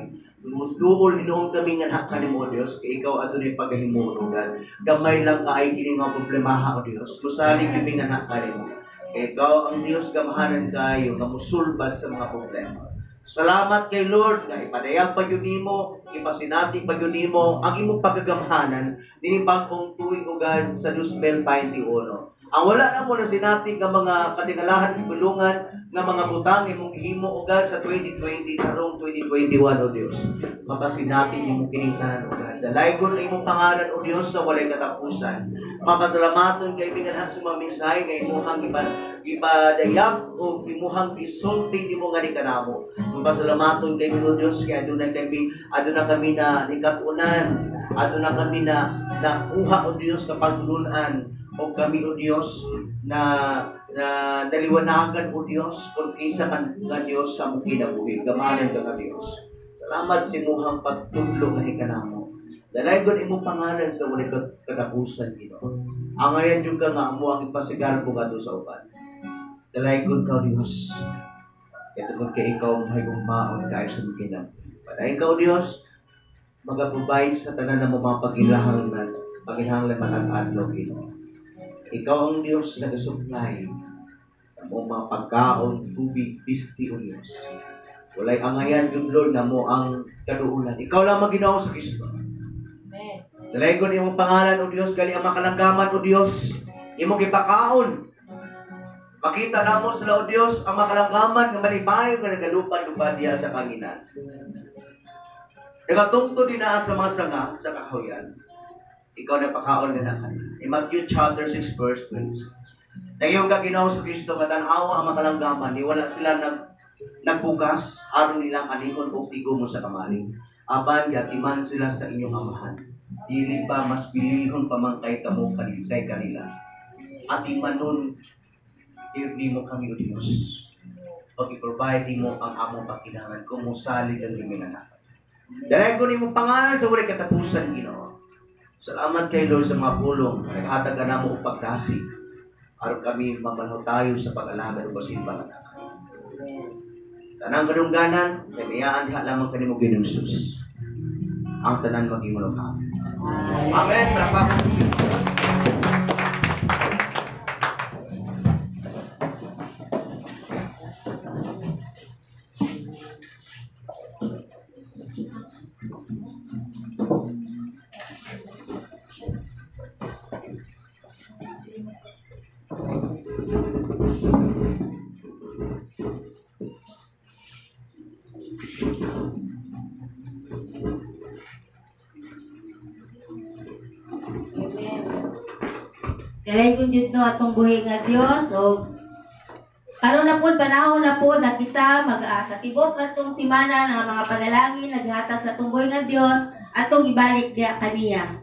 Duol inoon kami nga nakan mo Dios kay ikaw adunay pagahimurugan. Gamay lang ka ay kini mga problemaha o Dios. Musalig kami nga nakan mo. Kay ikaw ang Dios gamahanan kayo nga musulbad sa mga problema. Salamat kay Lord nga ipadayag pa yun nimo, ipasinati pa yun nimo ang imong pagagamhanan dinhi bagong tuig ugad sa 2021. Ang wala na mo na sinati nga mga katingalahan ibulungan nga mga butang imong ihimo ugad sa 2020 karong 2021 o Dios. Mapasinati imong kining tanan ugad. Dalaygon na imong pangalan o Dios sa walay katapusan. Mapasalamaton kay binanha sa mga mensahe nga imuhang ipadayag o imuhang isulti nimo nga ni kanamo. Mapasalamaton kay o Dios kay aduna kami na nikatunan, aduna kami na nakuha o Dios kapag tulunan o kami o Diyos na daliwanagan o Diyos kung isa ka Diyos sa mong kinabuhi. Gamanan ka ka Diyos. Salamat sa imuhang pagtudlo nga hikanamo. Dalaygon imong pangalan sa walay katapusan Ginoo. Ang ngayon yung ka nga mo ang ipasigal ko nga sa uban. Dalaygon ka Diyos. Kaya tungkol kay ikaw mahigong maon ka ay sa mong kinabuhi. Padayon ka o Diyos, magaprovide sa tanan na mga paghinahanglan matag-adlaw Ginoo. Ikaw ang Diyos na nag-supply sa mga pagkaon, tubig, pisti o Diyos. Walay angayan yung Lord na mo ang kaduulan. Ikaw lang maginaw sa Kristo. Dalaygon yung pangalan o Diyos, gali ang makalanggaman o Diyos. Imo gipakaon. Makita namo sa lao Dios ang makalanggaman nga malipayo nga nagalupad-lupad diha sa kanginan. Nagatungtod din na sa mga sanga sa kahoyan. Ikaw na pakaon na kanila. In Matthew chapter 6 verse 26. Dahil ka Ginoo sa Kristo katanawa ang makalanggaman, ni wala sila nagbugas aron nilang anihon og tigo mo sa kamaling. Aban yatiman sila sa inyong amahan. Dili pa mas pilihon pamangkay kamo kay kanila. At imanon di mo kami o Diyos. O i-provide mo ang among pakinangan kung musalig ang liminahan. Dahil ko ni mo pangalan sa walay katapusan, Ginoo. Salamat kay Lord sa mga pulong. Naghatag ka na mo o pagdasi. Aron kami mamanaw tayo sa pag-alaman o basimba. Tanang kadungganan, kamayaan diha lamang kanimo Ginoong Hesus. Ang tanan mag-imulong kami. Amen. Kaya kung dito atong buhi nga Dios o karon na po panahon na po na kita sa tibok atong simana ng mga panalangin naghatag sa atong buhi nga Dios atong ibalik diya kaniya.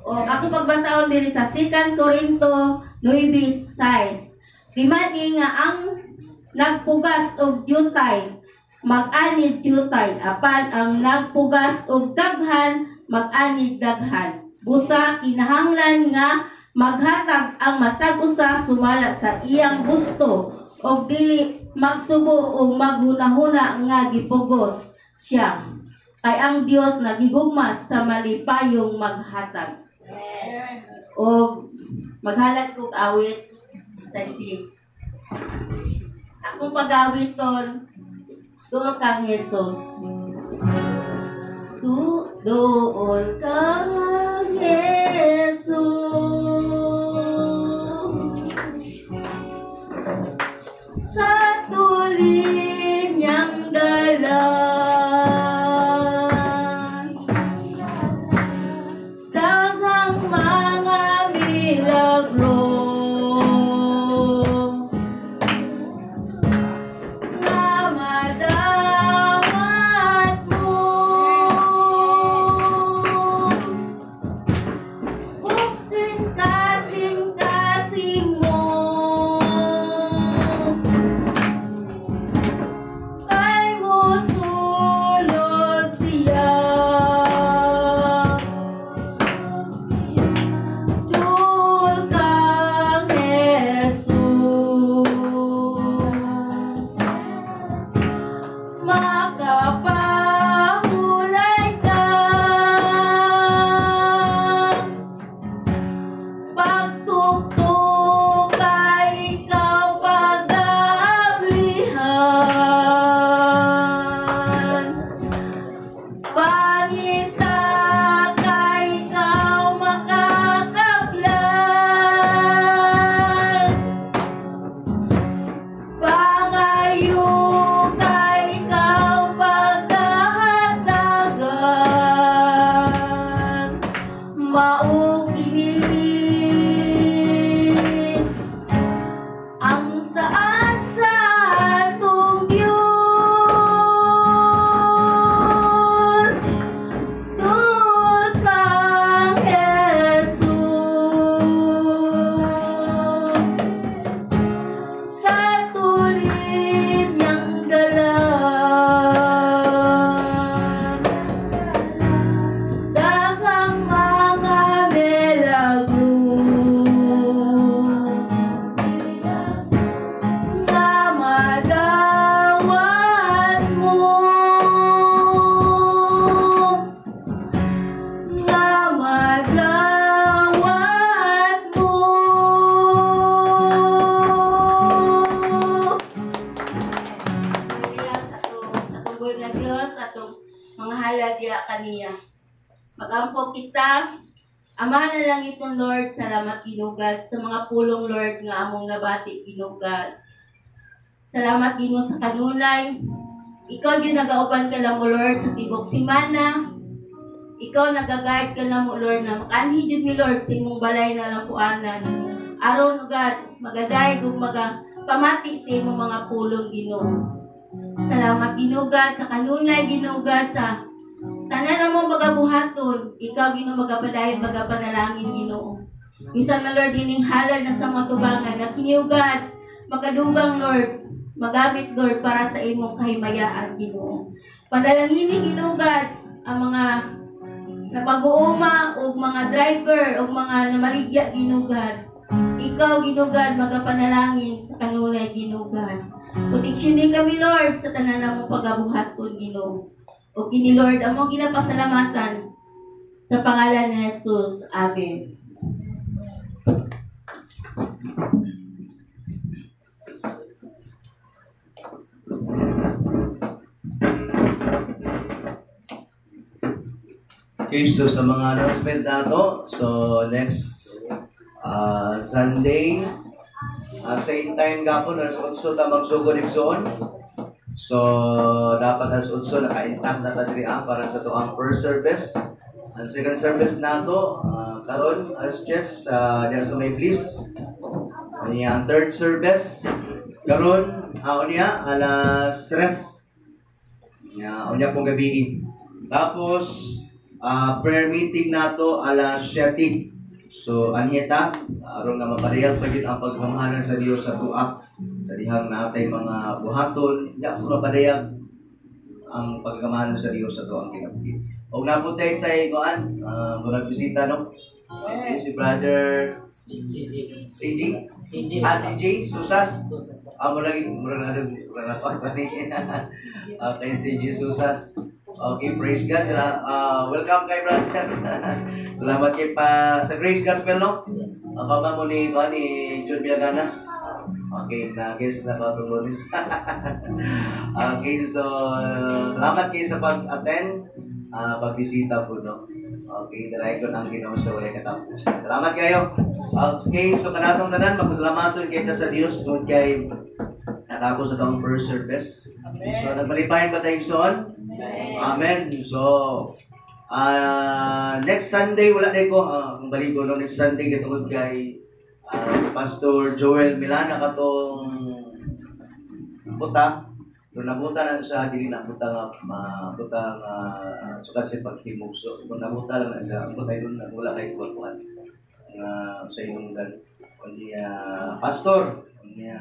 O ako pagbasahon diri sa 2 Corinto 9:6. Dimani nga ang nagpugas og jutay mag-anid jutay apan ang nagpugas og daghan mag-anid daghan. Busa kinahanglan nga maghatag ang matag usa sumala sa iyang gusto og dili magsubo o maghunahuna nga gipugos siya kay ang Dios nagigugma sa malipayong maghatag. O maghalat kog awit sa G. Akong pag-awiton doon kang Jesus. Doon kang Jesus. Sa tuloy niyang dalan, daghang mga milagro na madawat mo. Buksin kasing-kasing mo kay mo sulod siya. Dul kang Jesus, makapahulay ka pagtuktok kay ikaw pag-aablihan. Pangita kay ikaw makakaplan. Pangayo kay ikaw pagkahatagan. Maong inihin ang saan sa atong Diyos. Dul kang Jesus. Sa tulid niyang dalan, daghang mga milagro na madawat mo, nga madawat mo. Atong buhay nga Diyos, atong mga halagya kaniya. Magampo kita Ama na lang itong Lord, salamat Ginugad sa mga pulong Lord nga among nabati Ginugad. Salamat Ginoo sa kanunay. Ikaw din nagauban ka lang mo Lord sa tibok simana. Ikaw nagagayad ka lang mo Lord na makanhi jud mi Lord sa imong balay na lapuanan. Aron God magadayeg ug pamati sa imong mga pulong Ginoo. Salamat Ginugad sa kanunay Ginugad sa tanan na mo magabuhaton. Ikaw Ginoo magapadayon magapanalangin Ginoo. Bisan na Lord ining halal na sa matubangan at Ginugad magadugang Lord magamit Lord para sa imong kahimayaan Ginoo. Panalangini Ginugad ang mga napag-uuma o mga driver o mga namaligya Ginugad. Ikaw Ginugad magapanalangin sa kanunay Ginugad. Proteksyonin kami Lord sa tanan namong pagabuhaton Ginoo. O kini Lord among ginapasalamatan sa pangalan ni Jesus. Amen. Okay, so sa mga announcement nato, so next Sunday, same time gapon, alas 8 ta magsugod igsoon. So dapat alas 8 naka-intact na ta diri para sa tuang first service. Ang second service nato karon alas 10 diya sa may bliss. Ang third service karon unya alas 3. Unya pong gabi. Tapos prayer meeting nato alas 7. So anyeta aron nga maparehab pa gyud ang pagmamahalan sa Dios sa tuwa sa dihang natay mga buhaton ya mapadayag ang pagmamahalan sa Dios sa tuwa ang kinabuhi. Og naputay tay kuan murag bisita no. Si brother CJ Susas. Murag okay, CJ Susas. Okay, praise God. Welcome kay brother. Salamat kay pa sa Grace Gospel, no? Ang papa mo ni John Villaganas. Okay, na-guess na patulonis. Okay, so salamat kayo sa pag-attend, pagbisita po, no? Okay, dalay ko ang Ginoo sa walay katapusan. Salamat kayo. Okay, so kanatong tanan, magpasalamaton kita sa Dios tungod kay natapos sa taong first service. So, nagmalipayan ba tayong son? Amen. So, next Sunday, wala na ko, kung baligo no, next Sunday, katungod kay si Pastor Joel Milana katong buta. Doon nabuta na siya, dili nabuta nga, sukat sa paghimog. So, kung nabuta lang na siya, buta yun, wala kayo kuwan sa inyong kundi pastor, kundi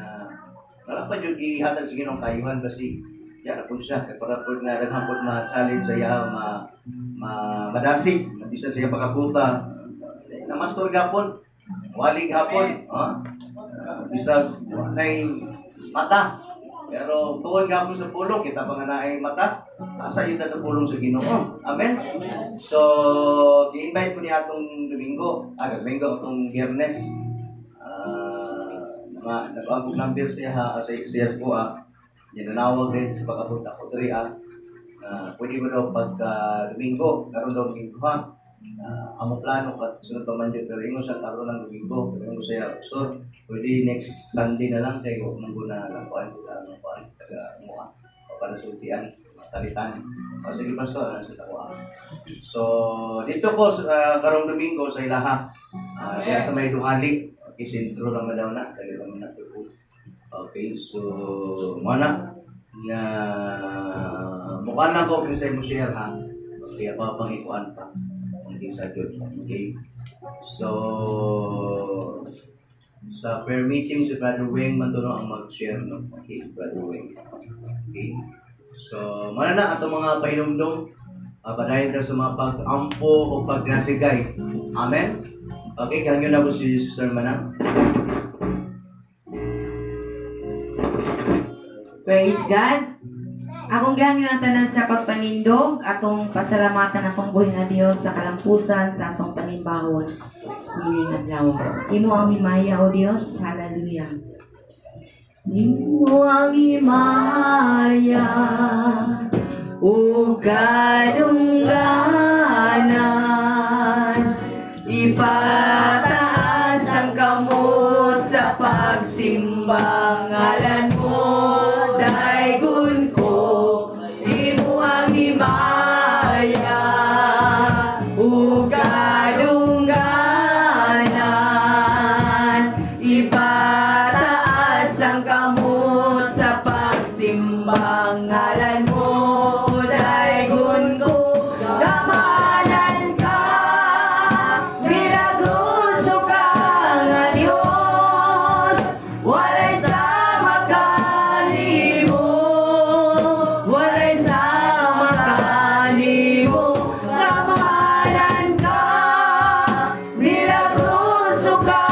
wala pa yung ihatag sa ginong kayuhan kasi yan po siya, para po nga naghapon ma-challenge sa iya, madasig, mabisa sa iya pagkaputa. Namastor gapon, walig hapon, bisa kay mata. Pero tuon gapon sa pulong, kita pa nga naay mata, asa yun sa pulong sa Ginoo. Amen? So, i-invite ko niya atong Domingo, atong Biyernes. Nag-agog number siya sa kuha. Yan nanawag rin sa pagkapunta ko diri pwede mo daw pagka-Domingo, karon daw Domingo ha. Amo plano kat sunod pa man pero ingon sa karon ng Domingo, pero ingon siya so pwede next Sunday na lang kay huwag mong guna ng kuan taga mo para sultian talitan. Sige pastor sa kuha. So dito ko karong Domingo sa ilaha. Kaya sa may duhali, sentro lang na daw na, taga lang na po. Okay, so mana na mukha lang ko kung sa mo share ha. Kaya pa pangikuan pa. Okay, sa Diyos. Okay. So sa prayer meeting si Brother Weng Mandono ang mag-share, no? Okay, Brother Weng. Okay. So mana na ato mga pahinumdom padayon ta sa mga pag-ampo o pagnasigay. Amen. Okay, kaya na po si Sister Manang. Praise God. Akong gihangyo ang tanan sa pagpanindog, atong pasalamatan akong buhay nga Dios sa kalampusan sa atong panimbawon. Hiling adlaw. Imo ang himaya o Dios. Hallelujah. Imo ang himaya o kadungganan. Ipataas ang kamot sa pagsimba, ngalan mo, daygon ko, di mo ang himaya, ug kadungganan. Ipataas ang kamot sa pagsimba, ngalan mo, daygon ko, gamahalan ka, milagroso ka nga Dios, walay sama kanimo, walay sama kanimo, gamahalan ka, milagroso ka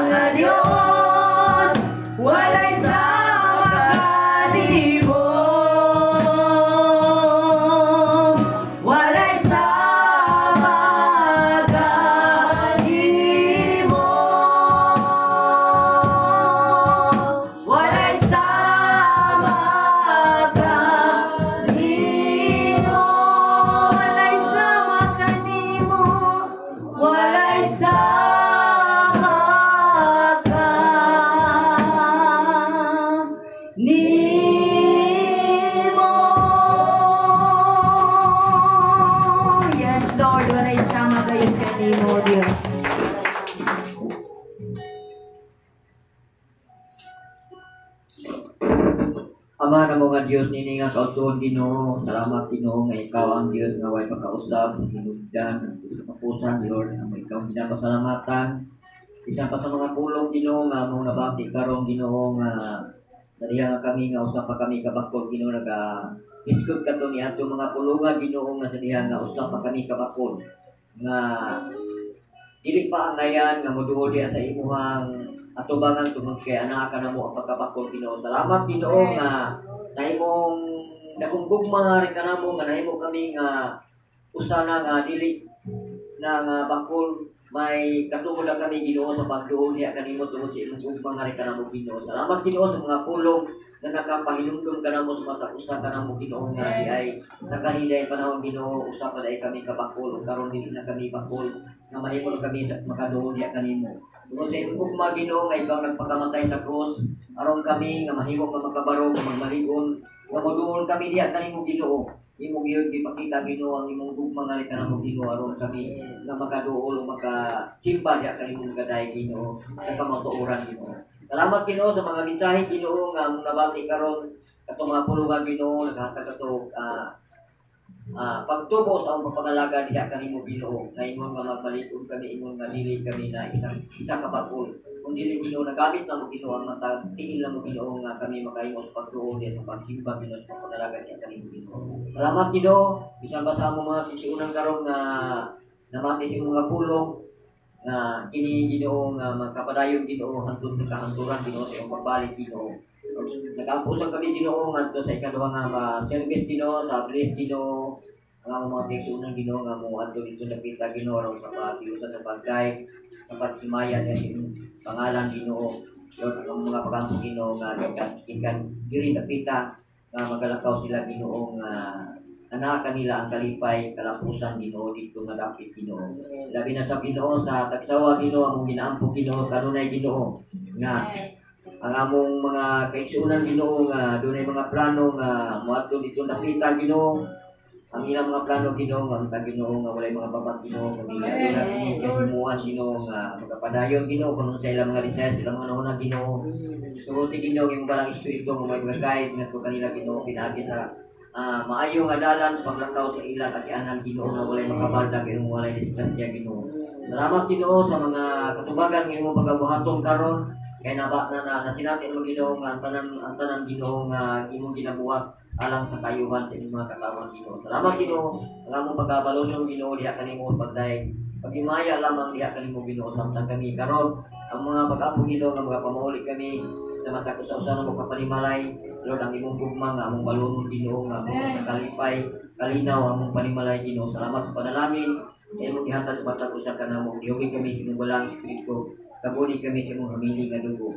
nga Dios, walay sama kanimo, walay sama kanimo, walay sama kanimo, walay sama kanimo, walay sama kanimo. Yes, Lord, walay sama kayo kanimo, Dios. Ama na mga Diyos, nini nga kautuon Ginoo, salamat Ginoo nga ikaw ang Diyos nga way makausap sa hinugdan sa kapusan, Lord, nga mo ikaw ginapasalamatan. Isa pa sa mga pulong Ginoo nga mo nabati karon Ginoo nga daliha nga kami nga usap pa kami kabakol Ginoo naga iskot kato ni ato mga pulungan Ginoo nga sa diha nga usap pa kami kabakol nga dili pa ang ngayan nga moduol diha sa imuhang atubangan tungod kay anak ka na mo ang pagkabakol Ginoo. Salamat Ginoo nga nahimong nakungkugma rin ka na mo nga nahimo kami nga usana nga dili na nga bakol may katungod na kami Ginoo sa pagduol niya kanimo tungod sa imong ugma nga rin ka na mo Ginoo. Salamat Ginoo sa mga pulong na nakapahinumdum ka na mo sa mata usa ka na mo Ginoo nga di ay sa kahiday panahon Ginoo usa pa dai kami kabakol karon dili na kami bakol nga mahimo kami sa makaduol niya kanimo. Tungod sa imong ugma Ginoo nga ikaw nagpakamatay sa krus aron kami nga mahimo nga magkabarog magmaligon nga moduol kami diha kanimo Ginoo. Imong gyud gipakita Ginoo ang imong ugma nga rin ka na mo Ginoo aron kami nga makaduol o makasimba diha kanimo gaday Ginoo sa kamatuoran Ginoo. Salamat Ginoo sa mga mensahe Ginoo nga nabati karon katong mga pulungan Ginoo naghatag kato pagtubo sa among pangalaga diha kanimo Ginoo nga ingon nga magmalikod kami ingon nga dili kami na isa ka bakol kun dili Ginoo nagamit na mo Ginoo ang matag tingil na mo Ginoo nga kami makahimo sa pagtuo sa pagsimba Ginoo sa pangalaga diha kanimo Ginoo. Salamat Ginoo bisan ba sa among mga kisiunan karon nga namati sa mga pulong na kini Ginoo nga magkapadayon Ginoo hantod sa kahanturan Ginoo sa imong pagbalik Ginoo. Nag-ampusang kami Ginoo ngadto sa ikaduha nga service Ginoo sa bless Ginoo ang mga kisunan Ginoo nga mo adto dito nakita Ginoo aron sa paghiusa sa pagkay sa pagsimaya sa imong pangalan Ginoo. Lord ang mga pagampo Ginoo nga ikan diri nakita nga magalakaw sila Ginoo nga anak kanila ang kalipay kalapusan Ginoo dito nga dapit Ginoo. Labi na sa Ginoo sa tagsawa Ginoo among ginaampo Ginoo kanunay Ginoo nga ang among mga kaigsuonan Ginoo nga dunay mga plano nga moadto dito nakita Ginoo ang ilang mga plano Ginoo nga ang Ginoo nga walay mga babat Ginoo kundi aduna kini kahimuan Ginoo nga magapadayon Ginoo kuno sa ilang mga research ilang mga una Ginoo suruti Ginoo imong balang espiritu nga may mga guide ngadto kanila Ginoo pinaagi sa maayo nga dalan sa paglakaw sa ila katianan Ginoo nga walay makabaldag imong walay distansya Ginoo. Salamat Ginoo sa mga katubagan nga imong pagabuhaton karon kay naba na sinatin mo Ginoo nga ang tanan Ginoo nga imong ginabuhat alang sa kayuhan sa inyong mga katawan Ginoo. Salamat Ginoo ang among pagkabalosyon Ginoo diha kanimo pagday pagimaya lamang diha kanimo Ginoo samtang kami karon ang mga pag-apo Ginoo nga mga pamauli kami sa mata ko sa usa mo kapanimalay Lord ang imong gugma nga among balunod Ginoo nga among kalipay kalinaw among panimalay Ginoo. Salamat sa panalangin imong gihatag sa mata ko sa kanamo gihugi kami sa imong balang espiritu kabuli kami sa imong hamili nga dugo.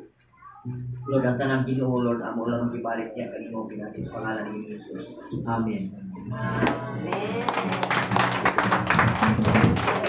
Lord, ang tanan Ginoo, Lord, amo lang ang ibalik niya kanimo pinati sa pangalan ni Jesus. Amen. Amen.